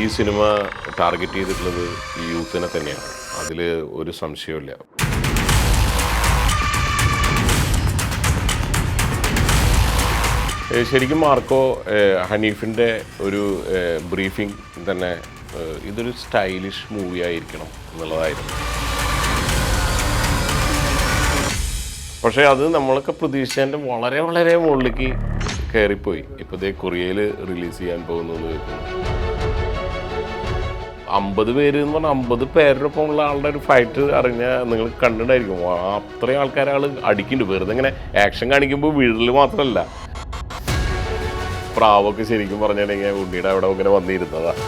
ഈ cinema target ചെയ്തിട്ടുള്ളത് ഈ യൂത്തിനെ തന്നെയാണ്, അതിൽ ഒരു സംശയമില്ല. ശരിക്കും മാർക്കോ ഹനീഫിൻ്റെ ഒരു ബ്രീഫിംഗ് തന്നെ ഇതൊരു സ്റ്റൈലിഷ് മൂവി ആയിരിക്കണം എന്നുള്ളതായിരുന്നു. പക്ഷേ അത് നമ്മളൊക്കെ പ്രതീക്ഷിച്ചതിൻ്റെ വളരെ വളരെ മുകളിലേക്ക് കയറിപ്പോയി. ഇപ്പോൾ ഇതേ കൊറിയയിൽ റിലീസ് ചെയ്യാൻ പോകുന്നത് കേൾക്കുന്നു. 50 പേര് എന്ന് പറഞ്ഞാൽ 50 പേരുടെ ഒപ്പം ഉള്ള ആളുടെ ഒരു ഫൈറ്റ് അറിഞ്ഞാൽ നിങ്ങൾ കണ്ടിട്ടുണ്ടായിരിക്കും. അത്രയും ആൾക്കാർ അടിക്കുന്നുണ്ട്. വെറുതെ ഇങ്ങനെ ആക്ഷൻ കാണിക്കുമ്പോൾ വീട്ടിൽ മാത്രമല്ല, പ്രാവൊക്കെ ശരിക്കും പറഞ്ഞിട്ടുണ്ടെങ്കിൽ ഉണ്ണിയുടെ അവിടെ ഇങ്ങനെ വന്നിരുന്നതാണ്.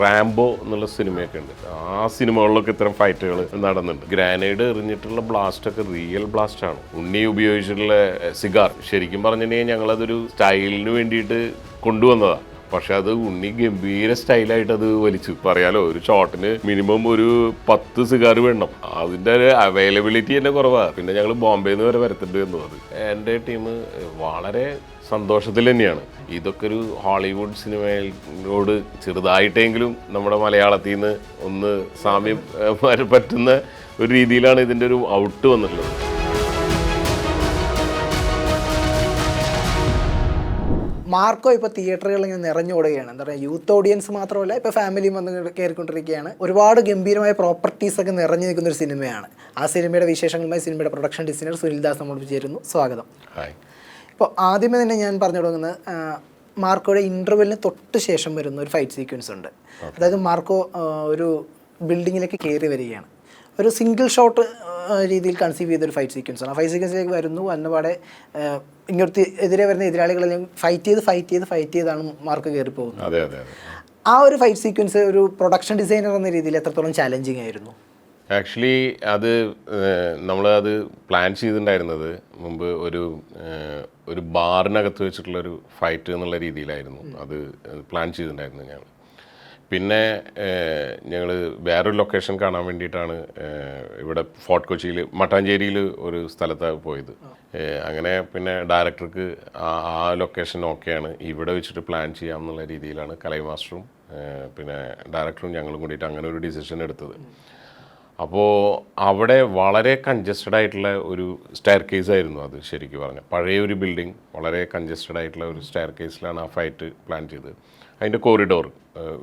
റാംബോ എന്നുള്ള സിനിമയൊക്കെ ഉണ്ട്. ആ സിനിമകളിലൊക്കെ ഇത്തരം ഫൈറ്റുകൾ നടന്നുണ്ട്. ഗ്രാനൈഡ് എറിഞ്ഞിട്ടുള്ള ബ്ലാസ്റ്റൊക്കെ റിയൽ ബ്ലാസ്റ്റാണ്. ഉണ്ണി ഉപയോഗിച്ചിട്ടുള്ള സിഗാർ ശരിക്കും പറഞ്ഞിട്ടുണ്ടെങ്കിൽ ഞങ്ങളതൊരു സ്റ്റൈലിന് വേണ്ടിയിട്ട് കൊണ്ടുവന്നതാണ്. പക്ഷെ അത് ഉണ്ണി ഗംഭീര സ്റ്റൈലായിട്ട് അത് വലിച്ചു. പറയാലോ, ഒരു ഷോട്ടിന് മിനിമം ഒരു 10 സിഗാർ വേണം. അതിൻ്റെ ഒരു അവൈലബിലിറ്റി തന്നെ കുറവാണ്. പിന്നെ ഞങ്ങൾ ബോംബെയിൽ നിന്ന് വരെ വരത്തിട്ട് എന്നത്. എൻ്റെ ടീം വളരെ സന്തോഷത്തിൽ തന്നെയാണ്. ഇതൊക്കെ ഒരു ഹോളിവുഡ് സിനിമയോട് ചെറുതായിട്ടെങ്കിലും നമ്മുടെ മലയാളത്തിൽ നിന്ന് ഒന്ന് സാമ്യം പറ്റുന്ന ഒരു രീതിയിലാണ് ഇതിൻ്റെ ഒരു ഔട്ട് വന്നിട്ടുള്ളത്. മാർക്കോ ഇപ്പോൾ തിയേറ്ററുകൾ ഇങ്ങനെ നിറഞ്ഞോടുകയാണ്. എന്താ പറയുക, യൂത്ത് ഓഡിയൻസ് മാത്രമല്ല, ഇപ്പോൾ ഫാമിലിയും വന്ന് കയറിക്കൊണ്ടിരിക്കുകയാണ്. ഒരുപാട് ഗംഭീരമായ പ്രോപ്പർട്ടീസൊക്കെ നിറഞ്ഞു നിൽക്കുന്ന ഒരു സിനിമയാണ്. ആ സിനിമയുടെ വിശേഷങ്ങളുമായി സിനിമയുടെ പ്രൊഡക്ഷൻ ഡിസൈനർ സുനിൽദാസ് നമ്മളോട് ചേരുന്നു. സ്വാഗതം. ഇപ്പോൾ ആദ്യമേ തന്നെ ഞാൻ പറഞ്ഞു തുടങ്ങുന്നത്, മാർക്കോയുടെ ഇൻ്റർവെല്ലിന് തൊട്ട് ശേഷം വരുന്ന ഒരു ഫൈറ്റ് സീക്വൻസ് ഉണ്ട്. അതായത് മാർക്കോ ഒരു ബിൽഡിങ്ങിലേക്ക് കയറി വരികയാണ്. ഒരു സിംഗിൾ ഷോട്ട് രീതിയിൽ കൺസീവ് ചെയ്തൊരു ഫൈറ്റ് സീക്വൻസാണ്. ആ ഫൈറ്റ് സീക്വൻസിലേക്ക് വരുന്നു, വന്നപാടെ ഇങ്ങോട്ട് എതിരെ വരുന്ന എതിരാളികളെല്ലാം ഫൈറ്റ് ചെയ്താണ് മാർക്ക് കയറി പോകുന്നത്. ആ ഒരു ഫൈറ്റ് സീക്വൻസ് ഒരു പ്രൊഡക്ഷൻ ഡിസൈനർ എന്ന രീതിയിൽ എത്രത്തോളം ചാലഞ്ചിങ് ആയിരുന്നു? ആക്ച്വലി അത് നമ്മളത് പ്ലാൻ ചെയ്തിട്ടുണ്ടായിരുന്നത് മുമ്പ് ഒരു ബാറിനകത്ത് വെച്ചിട്ടുള്ളൊരു ഫൈറ്റ് എന്നുള്ള രീതിയിലായിരുന്നു അത് പ്ലാൻ ചെയ്തിട്ടുണ്ടായിരുന്നത് ഞങ്ങൾ. പിന്നെ ഞങ്ങൾ വേറൊരു ലൊക്കേഷൻ കാണാൻ വേണ്ടിയിട്ടാണ് ഇവിടെ ഫോർട്ട് കൊച്ചിയിൽ മട്ടാഞ്ചേരിയിൽ ഒരു സ്ഥലത്താണ് പോയത്. അങ്ങനെ പിന്നെ ഡയറക്ടർക്ക് ആ ലൊക്കേഷൻ ഓക്കെയാണ്, ഇവിടെ വെച്ചിട്ട് പ്ലാൻ ചെയ്യാം എന്നുള്ള രീതിയിലാണ് കലൈ മാസ്റ്ററും പിന്നെ ഡയറക്ടറും ഞങ്ങളും കൂടിയിട്ട് അങ്ങനെ ഒരു ഡിസിഷൻ എടുത്തത്. അപ്പോൾ അവിടെ വളരെ കൺജസ്റ്റഡ് ആയിട്ടുള്ള ഒരു സ്റ്റെയർ കേസ് ആയിരുന്നു അത്. ശരിക്കും പറഞ്ഞാൽ പഴയ ഒരു ബിൽഡിംഗ്, വളരെ കൺജസ്റ്റഡ് ആയിട്ടുള്ള ഒരു സ്റ്റെയർ കേസിലാണ് ആ ഫൈറ്റ് പ്ലാൻ ചെയ്തത്. അതിൻ്റെ കോറിഡോർ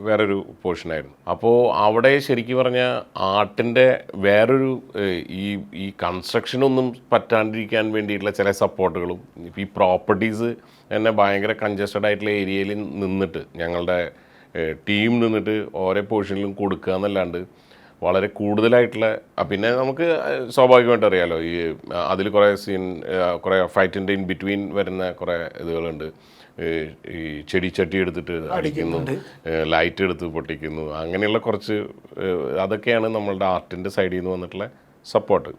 വേറൊരു പോർഷനായിരുന്നു. അപ്പോൾ അവിടെ ശരിക്കും പറഞ്ഞാൽ ആർട്ടിൻ്റെ വേറൊരു ഈ കൺസ്ട്രക്ഷനൊന്നും പറ്റാണ്ടിരിക്കാൻ വേണ്ടിയിട്ടുള്ള ചില സപ്പോർട്ടുകളും ഈ പ്രോപ്പർട്ടീസ് തന്നെ ഭയങ്കര കൺജസ്റ്റഡ് ആയിട്ടുള്ള ഏരിയയിൽ നിന്നിട്ട് ഞങ്ങളുടെ ടീം നിന്നിട്ട് ഓരോ പോർഷനിലും കൊടുക്കുക എന്നല്ലാണ്ട് വളരെ കൂടുതലായിട്ടുള്ള, പിന്നെ നമുക്ക് സ്വാഭാവികമായിട്ട് അറിയാമല്ലോ, ഈ അതിൽ കുറേ കുറേ ഫൈറ്റിൻ്റെ ഇൻ ബിറ്റ്വീൻ വരുന്ന കുറേ ഇതുകളുണ്ട്. ഈ ചെടിച്ചട്ടി എടുത്തിട്ട് അടിക്കുന്നു, ലൈറ്റ് എടുത്ത് പൊട്ടിക്കുന്നു, അങ്ങനെയുള്ള കുറച്ച് അതൊക്കെയാണ് നമ്മളുടെ ആർട്ടിൻ്റെ സൈഡിൽ നിന്ന് വന്നിട്ടുള്ള സപ്പോർട്ട്.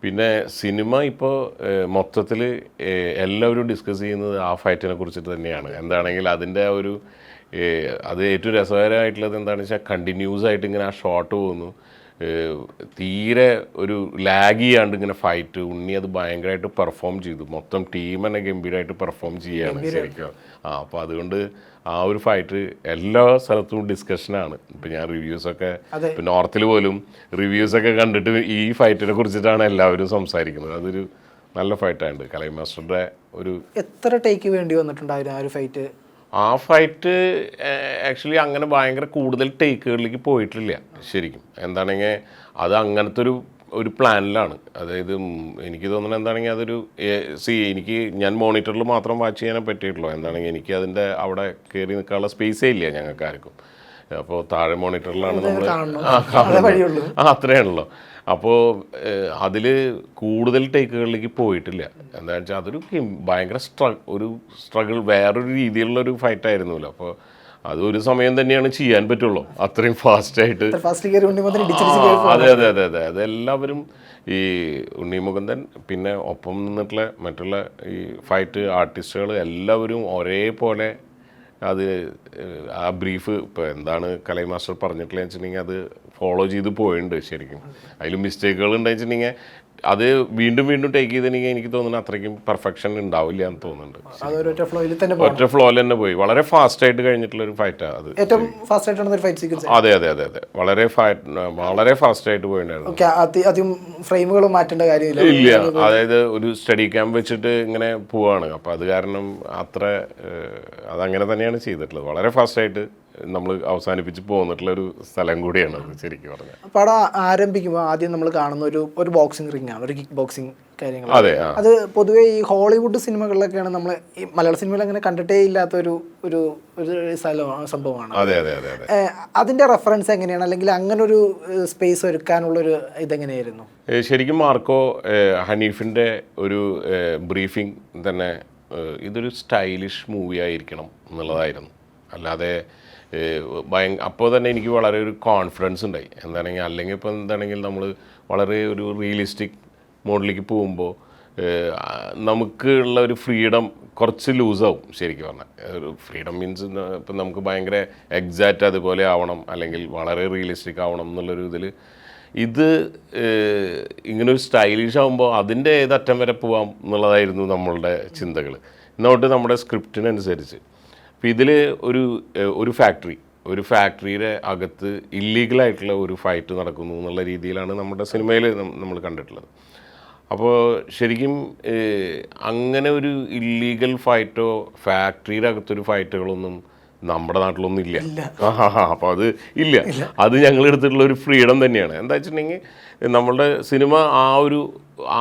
പിന്നെ സിനിമ ഇപ്പോൾ മൊത്തത്തിൽ എല്ലാവരും ഡിസ്കസ് ചെയ്യുന്നത് ആ ഫൈറ്റിനെ കുറിച്ചിട്ട് തന്നെയാണ്. എന്താണെങ്കിൽ അതിൻ്റെ അത് ഏറ്റവും രസകരമായിട്ടുള്ളത് എന്താണെന്ന് വെച്ചാൽ കണ്ടിന്യൂസ് ആയിട്ട് ഇങ്ങനെ ആ ഷോട്ട് പോകുന്നു, തീരെ ഒരു ലാഗ് ചെയ്യാണ്ട് ഇങ്ങനെ ഫൈറ്റ്. ഉണ്ണി അത് ഭയങ്കരമായിട്ട് പെർഫോം ചെയ്തു. മൊത്തം ടീം തന്നെ ഗംഭീരമായിട്ട് പെർഫോം ചെയ്യുകയാണ് ശരിക്കും. അപ്പോൾ അതുകൊണ്ട് ആ ഒരു ഫൈറ്റ് എല്ലാ സ്ഥലത്തും ഡിസ്കഷനാണ്. ഇപ്പം ഞാൻ റിവ്യൂസൊക്കെ ഇപ്പം നോർത്തിൽ പോലും റിവ്യൂസൊക്കെ കണ്ടിട്ട് ഈ ഫൈറ്റിനെ കുറിച്ചിട്ടാണ് എല്ലാവരും സംസാരിക്കുന്നത്. അതൊരു നല്ല ഫൈറ്റാണ്. കലൈ മാസ്റ്ററുടെ ഒരു എത്ര ടേക്ക് വേണ്ടി വന്നിട്ടുണ്ടായിരുന്നു ആ ഒരു ഫൈറ്റ്? ആ ഫൈറ്റ് ആക്ച്വലി അങ്ങനെ ഭയങ്കര കൂടുതൽ ടേക്കുകളിലേക്ക് പോയിട്ടില്ല ശരിക്കും. എന്താണെങ്കിൽ അത് അങ്ങനത്തെ ഒരു പ്ലാനിലാണ്. അതായത് എനിക്ക് തോന്നുന്നത് എന്താണെങ്കിൽ അതൊരു ഞാൻ മോണിറ്ററിൽ മാത്രം വാച്ച് ചെയ്യാനേ പറ്റിയിട്ടുള്ളൂ. എന്താണെങ്കിൽ എനിക്ക് അതിൻ്റെ അവിടെ കയറി നിൽക്കാനുള്ള സ്പേസേ ഇല്ല ഞങ്ങൾക്ക് ആർക്കും. അപ്പോൾ താഴെ മോണിറ്ററിലാണ് നമ്മൾ അത്രയാണല്ലോ. അപ്പോൾ അതിൽ കൂടുതൽ ടേക്കുകളിലേക്ക് പോയിട്ടില്ല. എന്താണെന്ന് വെച്ചാൽ അതൊരു ഭയങ്കര സ്ട്രഗിൾ വേറൊരു രീതിയിലുള്ളൊരു ഫൈറ്റായിരുന്നല്ലോ. അപ്പോൾ അതൊരു സമയം തന്നെയാണ് ചെയ്യാൻ പറ്റുള്ളൂ, അത്രയും ഫാസ്റ്റായിട്ട്. അതെ അതെ അതെ അതെ അതെല്ലാവരും ഈ ഉണ്ണി മുകുന്ദൻ പിന്നെ ഒപ്പം നിന്നിട്ടുള്ള മറ്റുള്ള ഈ ഫൈറ്റ് ആർട്ടിസ്റ്റുകൾ എല്ലാവരും ഒരേപോലെ അത് ആ ബ്രീഫ് ഇപ്പോൾ എന്താണ് കലൈ മാസ്റ്റർ പറഞ്ഞിട്ടില്ല വെച്ചിട്ടുണ്ടെങ്കിൽ അത് ഫോളോ ചെയ്ത് പോയിട്ടുണ്ട് ശരിക്കും. അതിൽ മിസ്റ്റേക്കുകൾ ഉണ്ടെന്ന് വെച്ചിട്ടുണ്ടെങ്കിൽ അത് വീണ്ടും വീണ്ടും ടേക്ക് ചെയ്തെങ്കിൽ എനിക്ക് തോന്നുന്നു അത്രയ്ക്കും പെർഫെക്ഷൻ ഉണ്ടാവില്ല എന്ന് തോന്നുന്നുണ്ട്. അതൊരൊറ്റ ഫ്ലോയിൽ തന്നെ ഒറ്റ ഫ്ലോയിൽ തന്നെ പോയി വളരെ ഫാസ്റ്റ് ആയിട്ട് കഴിഞ്ഞിട്ടുള്ള ഒരു ഫൈറ്റാണ് അത്. ഏറ്റവും ഫാസ്റ്റ് ആയിട്ടാണ് ഒരു ഫൈറ്റ് സീക്വൻസ്. അതെ അതെ അതെ അതെ വളരെ ഫാസ്റ്റ് ആയിട്ട് പോയിട്ടുണ്ടായിരുന്നു. ഓക്കെ, ആദ്യം ഫ്രെയിമുകൾ മാറ്റേണ്ട കാര്യമില്ല. ഇല്ല, അതായത് ഒരു സ്റ്റഡി ക്യാമ്പ് വെച്ചിട്ട് ഇങ്ങനെ പോവാണ്. അപ്പോൾ അത് കാരണം അത്ര അതങ്ങനെ തന്നെയാണ് ചെയ്തിട്ടുള്ളത്. വളരെ ഫാസ്റ്റായിട്ട് നമ്മൾ അവസാനിപ്പിച്ച് പോന്നിട്ടുള്ള ഒരു സ്ഥലം കൂടിയാണ് അത് ശരിക്കും പറഞ്ഞാൽ. പടം ആരംഭിക്കുമ്പോൾ ആദ്യം നമ്മൾ കാണുന്ന ഒരു ബോക്സിംഗ് റിംഗ് ആണ്, ഒരു കിക്ക് ബോക്സിംഗ് കാര്യങ്ങൾ. അതെ, അത് പൊതുവേ ഈ ഹോളിവുഡ് സിനിമകളിലൊക്കെയാണ് നമ്മൾ ഈ മലയാള സിനിമയിൽ അങ്ങനെ കണ്ടിട്ടേ ഇല്ലാത്ത ഒരു സംഭവമാണ്. അതെ അതെ അതെ അതെ. അതിന്റെ റെഫറൻസ് എങ്ങനെയാണ്, അല്ലെങ്കിൽ അങ്ങനെ ഒരു സ്പേസ് ഒരുക്കാനുള്ളൊരു ഇതെങ്ങനെയായിരുന്നു? ശരിക്കും മാർക്കോ ഹനീഫിൻ്റെ ഒരു ബ്രീഫിംഗ് തന്നെ ഇതൊരു സ്റ്റൈലിഷ് മൂവി ആയിരിക്കണം എന്നുള്ളതായിരുന്നു. അല്ലാതെ അപ്പോൾ തന്നെ എനിക്ക് വളരെ ഒരു കോൺഫിഡൻസ് ഉണ്ടായി. എന്താണെങ്കിൽ അല്ലെങ്കിൽ ഇപ്പോൾ എന്താണെങ്കിൽ നമ്മൾ വളരെ ഒരു റിയലിസ്റ്റിക് മോഡിലേക്ക് പോകുമ്പോൾ നമുക്ക് ഉള്ള ഒരു ഫ്രീഡം കുറച്ച് ലൂസാവും. ശരിക്കും പറഞ്ഞാൽ ഒരു ഫ്രീഡം മീൻസ് ഇപ്പം നമുക്ക് ഭയങ്കര എക്സാക്റ്റ് അതുപോലെ ആവണം, അല്ലെങ്കിൽ വളരെ റിയലിസ്റ്റിക് ആവണം എന്നുള്ളൊരു ഇതിൽ ഇത് ഇങ്ങനൊരു സ്റ്റൈലിഷ് ആകുമ്പോൾ അതിൻ്റെ ഏതറ്റം വരെ പോവാം എന്നുള്ളതായിരുന്നു നമ്മളുടെ ചിന്തകൾ. എന്നോട്ട് നമ്മുടെ സ്ക്രിപ്റ്റിനനുസരിച്ച് അപ്പോൾ ഇതിൽ ഒരു ഫാക്ടറിയുടെ അകത്ത് ഇല്ലീഗലായിട്ടുള്ള ഒരു ഫൈറ്റ് നടക്കുന്നു എന്നുള്ള രീതിയിലാണ് നമ്മുടെ സിനിമയിൽ നമ്മൾ കണ്ടിട്ടുള്ളത്. അപ്പോൾ ശരിക്കും അങ്ങനെ ഒരു ഇല്ലീഗൽ ഫൈറ്റോ ഫാക്ടറിയുടെ അകത്തൊരു ഫൈറ്റുകളൊന്നും നമ്മുടെ നാട്ടിലൊന്നും ഇല്ല. അപ്പോൾ അത് ഇല്ല. അത് ഞങ്ങൾ എടുത്തിട്ടുള്ള ഒരു ഫ്രീഡം തന്നെയാണ്. എന്താ വെച്ചിട്ടുണ്ടെങ്കിൽ നമ്മളുടെ സിനിമ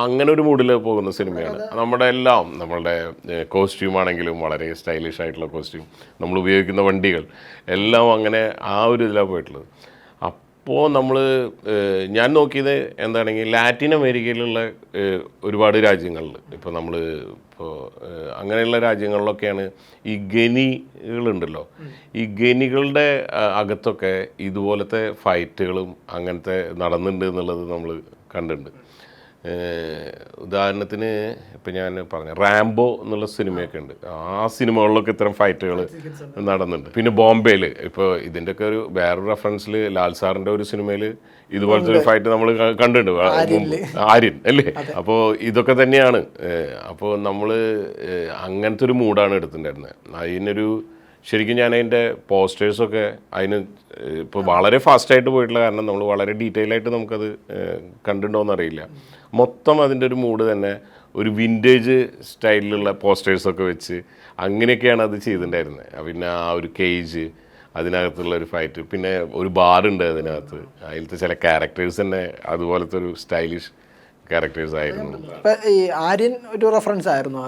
അങ്ങനെ ഒരു മൂഡിൽ പോകുന്ന സിനിമയാണ്. നമ്മളുടെ കോസ്റ്റ്യൂം ആണെങ്കിലും വളരെ സ്റ്റൈലിഷ് ആയിട്ടുള്ള കോസ്റ്റ്യൂം, നമ്മൾ ഉപയോഗിക്കുന്ന വണ്ടികൾ എല്ലാം അങ്ങനെ ആ ഒരു ഇതിലാണ് പോയിട്ടുള്ളത്. അപ്പോൾ ഞാൻ നോക്കിയത് എന്താണെങ്കിൽ ലാറ്റിൻ അമേരിക്കയിലുള്ള ഒരുപാട് രാജ്യങ്ങളിൽ ഇപ്പോൾ അങ്ങനെയുള്ള രാജ്യങ്ങളിലൊക്കെയാണ് ഈ ഗനികളുണ്ടല്ലോ, ഈ ഗനികളുടെ അകത്തൊക്കെ ഇതുപോലത്തെ ഫൈറ്റുകളും അങ്ങനത്തെ നടന്നിട്ടുണ്ട് എന്നുള്ളത് നമ്മൾ കണ്ടിട്ടുണ്ട്. ഉദാഹരണത്തിന് ഇപ്പം ഞാൻ പറഞ്ഞ റാംബോ എന്നുള്ള സിനിമയൊക്കെ ഉണ്ട്. ആ സിനിമകളിലൊക്കെ ഇത്തരം ഫൈറ്റുകൾ നടന്നിട്ടുണ്ട്. പിന്നെ ബോംബെയിൽ ഇപ്പോൾ ഇതിൻ്റെയൊക്കെ ഒരു വേറൊരു റെഫറൻസിൽ ലാൽ സാറിൻ്റെ ഒരു സിനിമയിൽ ഇതുപോലത്തെ ഒരു ഫൈറ്റ് നമ്മൾ കണ്ടിട്ടുണ്ട്, ആര്യൻ അല്ലേ. അപ്പോൾ ഇതൊക്കെ തന്നെയാണ്. അപ്പോൾ നമ്മൾ അങ്ങനത്തെ ഒരു മൂഡാണ് എടുത്തിട്ടുണ്ടായിരുന്നത്. അതിനൊരു ശരിക്കും ഞാൻ അതിൻ്റെ പോസ്റ്റേഴ്സൊക്കെ ഇപ്പോൾ വളരെ ഫാസ്റ്റായിട്ട് പോയിട്ടുള്ള കാരണം നമ്മൾ വളരെ ഡീറ്റെയിൽ ആയിട്ട് നമുക്കത് കണ്ടിട്ടുണ്ടോയെന്നറിയില്ല. മൊത്തം അതിൻ്റെ ഒരു മൂഡ് തന്നെ ഒരു വിൻറ്റേജ് സ്റ്റൈലിലുള്ള പോസ്റ്റേഴ്സൊക്കെ വെച്ച് അങ്ങനെയൊക്കെയാണ് അത് ചെയ്തിട്ടുണ്ടായിരുന്നത്. പിന്നെ ആ ഒരു കേജ്, അതിനകത്തുള്ള ഒരു ഫൈറ്റ്, പിന്നെ ഒരു ബാറുണ്ട് അതിനകത്ത്, അതിലത്തെ ചില ക്യാരക്ടേഴ്സ് തന്നെ അതുപോലത്തെ ഒരു സ്റ്റൈലിഷ് ക്യാരക്ടേഴ്സ് ആയിരുന്നു. ഈ ആര്യൻ ഒരു റെഫറൻസ് ആയിരുന്നു.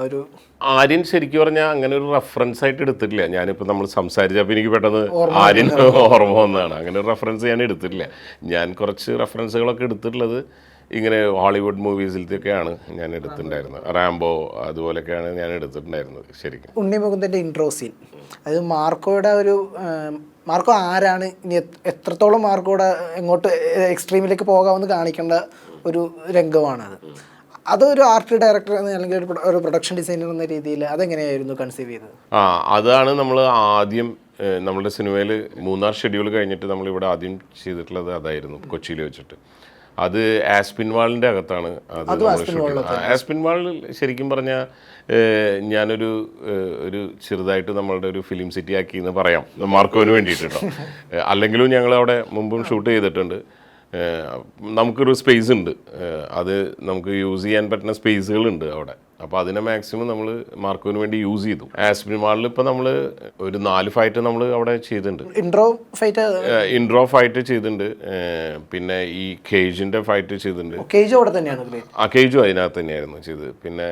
ആര്യൻ ശരിക്കും പറഞ്ഞാൽ അങ്ങനെ ഒരു റെഫറൻസ് ആയിട്ട് എടുത്തിട്ടില്ല. ഞാനിപ്പോൾ നമ്മൾ സംസാരിച്ചപ്പോൾ എനിക്ക് പെട്ടെന്ന് ആര്യൻ ഓർമ്മ വന്നതാണ്. അങ്ങനെ ഒരു റെഫറൻസ് ഞാൻ എടുത്തിട്ടില്ല. ഞാൻ കുറച്ച് റെഫറൻസുകളൊക്കെ എടുത്തിട്ടുള്ളത് ഇങ്ങനെ ഹോളിവുഡ് മൂവീസിലത്തെയൊക്കെയാണ് ഞാൻ എടുത്തിട്ടുണ്ടായിരുന്നത്. റാംബോ അതുപോലെയൊക്കെയാണ് ഞാൻ എടുത്തിട്ടുണ്ടായിരുന്നത്. ശരിക്കും ഉണ്ണി മുകുന്ദൻ്റെ ഇൻട്രോ സീൻ, അത് മാർക്കോ ആരാണ്, ഇനി എത്രത്തോളം മാർക്കോയുടെ എങ്ങോട്ട് എക്സ്ട്രീമിലേക്ക് പോകാമെന്ന് കാണിക്കേണ്ട ഒരു രംഗമാണത്. അതൊരു ആർട്ട് ഡയറക്ടർ അല്ലെങ്കിൽ ഒരു പ്രൊഡക്ഷൻ ഡിസൈനർ എന്ന രീതിയിൽ അതെങ്ങനെയായിരുന്നു കൺസീവ് ചെയ്തത്? അതാണ് നമ്മൾ ആദ്യം നമ്മളുടെ സിനിമയിൽ 3 ഷെഡ്യൂൾ കഴിഞ്ഞിട്ട് നമ്മളിവിടെ ആദ്യം ചെയ്തിട്ടുള്ളത് അതായിരുന്നു, കൊച്ചിയിൽ വെച്ചിട്ട്. അത് ആസ്പിൻവാളിൻ്റെ അകത്താണ് അത് ആസ്പിൻവാളിൽ ശരിക്കും പറഞ്ഞാൽ ഞാനൊരു ചെറുതായിട്ട് നമ്മളുടെ ഒരു ഫിലിം സിറ്റി ആക്കി എന്ന് പറയാം, മാർക്കോന് വേണ്ടിയിട്ട് കേട്ടോ. അല്ലെങ്കിലും ഞങ്ങൾ അവിടെ മുമ്പും ഷൂട്ട് ചെയ്തിട്ടുണ്ട്. നമുക്കൊരു സ്പേസ് ഉണ്ട്, അത് നമുക്ക് യൂസ് ചെയ്യാൻ പറ്റുന്ന സ്പേസുകളുണ്ട് അവിടെ. അപ്പോൾ അതിനെ മാക്സിമം നമ്മൾ മാർക്കോന് വേണ്ടി യൂസ് ചെയ്തു. ആസ്പിൻ മാളിൽ ഇപ്പോൾ നമ്മൾ ഒരു 4 ഫൈറ്റ് നമ്മൾ അവിടെ ചെയ്തിട്ടുണ്ട്. ഇൻട്രോ ഫൈറ്റ് ചെയ്തിട്ടുണ്ട്. പിന്നെ ഈ കേജിൻ്റെ ഫൈറ്റ് ചെയ്തിട്ടുണ്ട്. കേജും അതിനകത്ത് തന്നെയായിരുന്നു ചെയ്തത്. പിന്നെ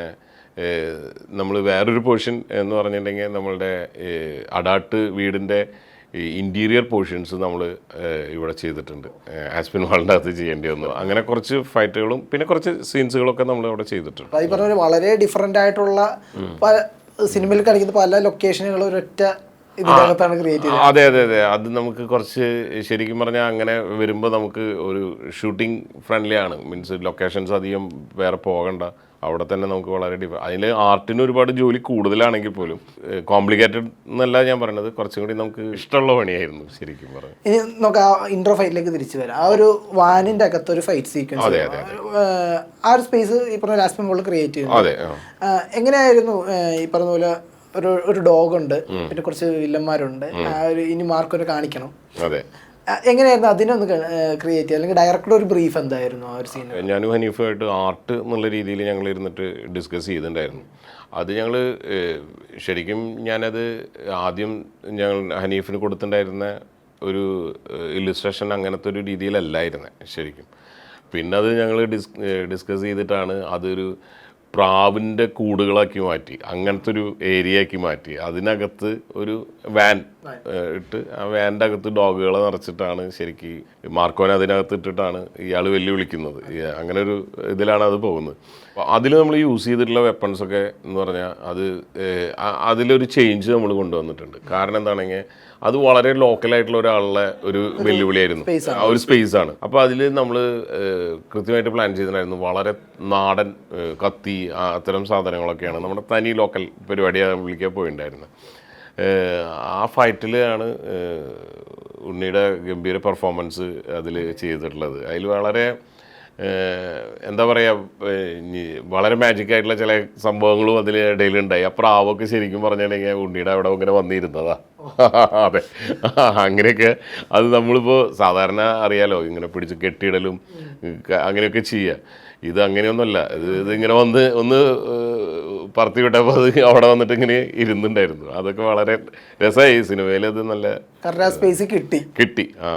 നമ്മൾ വേറൊരു പോർഷൻ എന്ന് പറഞ്ഞിട്ടുണ്ടെങ്കിൽ നമ്മളുടെ അഡാട്ട് വീടിൻ്റെ ഇൻറ്റീരിയർ പോർഷൻസ് നമ്മൾ ഇവിടെ ചെയ്തിട്ടുണ്ട്. ആസ്പിൻ വാളിൻ്റെ അകത്ത് ചെയ്യേണ്ടി വന്നു. അങ്ങനെ കുറച്ച് ഫൈറ്റുകളും പിന്നെ കുറച്ച് സീൻസുകളൊക്കെ നമ്മൾ അവിടെ ചെയ്തിട്ടുണ്ട്. ഈ പറഞ്ഞ വളരെ ഡിഫറെൻ്റ് ആയിട്ടുള്ള സിനിമയിൽ കാണിക്കുന്ന പല ലൊക്കേഷനുകളും ഒരൊറ്റ ഇതിനകത്താണ് ക്രിയേറ്റ് ചെയ്തത്. അതെ അതെ അതെ. അത് നമുക്ക് കുറച്ച് ശരിക്കും പറഞ്ഞാൽ അങ്ങനെ വരുമ്പോൾ നമുക്ക് ഒരു ഷൂട്ടിംഗ് ഫ്രണ്ട്ലി ആണ്. മീൻസ് ലൊക്കേഷൻസ് അധികം വേറെ പോകണ്ട, അവിടെ തന്നെ നമുക്ക് വളരെ അതിൽ ആർട്ടിന് ഒരുപാട് ജോലി കൂടുതലാണെങ്കിൽ പോലും കോംപ്ലിക്കേറ്റഡ് എന്നല്ല ഞാൻ പറയുന്നത്, കുറച്ചും കൂടി നമുക്ക് ഇഷ്ടമുള്ള പണിയായിരുന്നു ശരിക്കും പറഞ്ഞു. ഇനി നമുക്ക് ആ ഇൻട്രോ ഫൈറ്റിലേക്ക് തിരിച്ചു വരാം. ആ ഒരു വാനിന്റെ അകത്ത് ഒരു ഫൈറ്റ് സീക്വൻസ്, ആ ഒരു സ്പേസ് ഈ പറഞ്ഞ ലാസ്റ്റ് മോളിൽ ക്രിയേറ്റ് ചെയ്യുന്നു. അതെ, എങ്ങനെയായിരുന്നു ഈ പറഞ്ഞ പോലെ ഒരു ഡോഗ് ഉണ്ട്, പിന്നെ കുറച്ച് വില്ലന്മാരുണ്ട്, ഇനി മാർക്കൊന്ന് കാണിക്കണം. അതെ, എങ്ങനെയായിരുന്നു അതിനൊന്ന് ക്രിയേറ്റ് ചെയ്യുക, അല്ലെങ്കിൽ ഡയറക്ടറുടെ ഒരു ബ്രീഫ് എന്തായിരുന്നു ആ ഒരു സീൻ? ഞാനും ഹനീഫുമായിട്ട് ആർട്ട് എന്നുള്ള രീതിയിൽ ഞങ്ങൾ ഇരുന്നിട്ട് ഡിസ്കസ് ചെയ്തിട്ടുണ്ടായിരുന്നു. അത് ഞങ്ങൾ ശരിക്കും ഞാനത് ആദ്യം ഞങ്ങൾ ഹനീഫിന് കൊടുത്തിട്ടുണ്ടായിരുന്ന ഒരു ഇല്ലുസ്ട്രേഷൻ അങ്ങനത്തെ ഒരു രീതിയിലല്ലായിരുന്നു ശരിക്കും. പിന്നെ അത് ഞങ്ങൾ ഡിസ്കസ് ചെയ്തിട്ടാണ് അതൊരു പ്രാവിൻ്റെ കൂടുകളാക്കി മാറ്റി, അങ്ങനത്തെ ഒരു ഏരിയ ആക്കി മാറ്റി. അതിനകത്ത് ഒരു വാൻ ഇട്ട് ആ വാൻ്റെ അകത്ത് ഡോഗുകളെ നിറച്ചിട്ടാണ് ശരിക്കും മാർക്കോനെ അതിനകത്ത് ഇട്ടിട്ടാണ് ഇയാൾ വെല്ലുവിളിക്കുന്നത്. അങ്ങനെ ഒരു ഇതിലാണ് അത് പോകുന്നത്. അതിൽ നമ്മൾ യൂസ് ചെയ്തിട്ടുള്ള വെപ്പൺസൊക്കെ എന്ന് പറഞ്ഞാൽ അതിലൊരു ചേഞ്ച് നമ്മൾ കൊണ്ടുവന്നിട്ടുണ്ട്. കാരണം എന്താണെങ്കിൽ അത് വളരെ ലോക്കലായിട്ടുള്ള ഒരാളുടെ ഒരു വെല്ലുവിളിയായിരുന്നു, ആ ഒരു സ്പേസ് ആണ്. അപ്പോൾ അതിൽ നമ്മൾ കൃത്യമായിട്ട് പ്ലാൻ ചെയ്തിട്ടുണ്ടായിരുന്നു. വളരെ നാടൻ കത്തി അത്തരം സാധനങ്ങളൊക്കെയാണ് നമ്മുടെ തനി ലോക്കൽ പരിപാടി വിളിക്കാൻ പോയിട്ടുണ്ടായിരുന്നത്. ആ ഫൈറ്റിലാണ് ഉണ്ണിയുടെ ഗംഭീര പെർഫോമൻസ് അതിൽ ചെയ്തിട്ടുള്ളത്. അതിൽ വളരെ എന്താ പറയുക, വളരെ മാജിക് ആയിട്ടുള്ള ചില സംഭവങ്ങളും അതിൽ ഇടയിലുണ്ടായി. ആ പ്രാവൊക്കെ ശരിക്കും പറഞ്ഞിട്ടുണ്ടെങ്കിൽ ഉണ്ണിയുടെ അവിടെ ഇങ്ങനെ വന്നിരുന്നതാ. അതെ, അങ്ങനെയൊക്കെ അത് നമ്മളിപ്പോൾ സാധാരണ അറിയാലോ, ഇങ്ങനെ പിടിച്ച് കെട്ടിയിടലും അങ്ങനെയൊക്കെ ചെയ്യുക. ഇത് അങ്ങനെയൊന്നുമല്ല. ഇതിങ്ങനെ ഒന്ന് പറത്തി വിട്ടപ്പോൾ അത് അവിടെ വന്നിട്ട് ഇങ്ങനെ ഇരുന്നുണ്ടായിരുന്നു. അതൊക്കെ വളരെ രസമായി. സിനിമയിൽ അത് നല്ല സ്പേസ് കിട്ടി.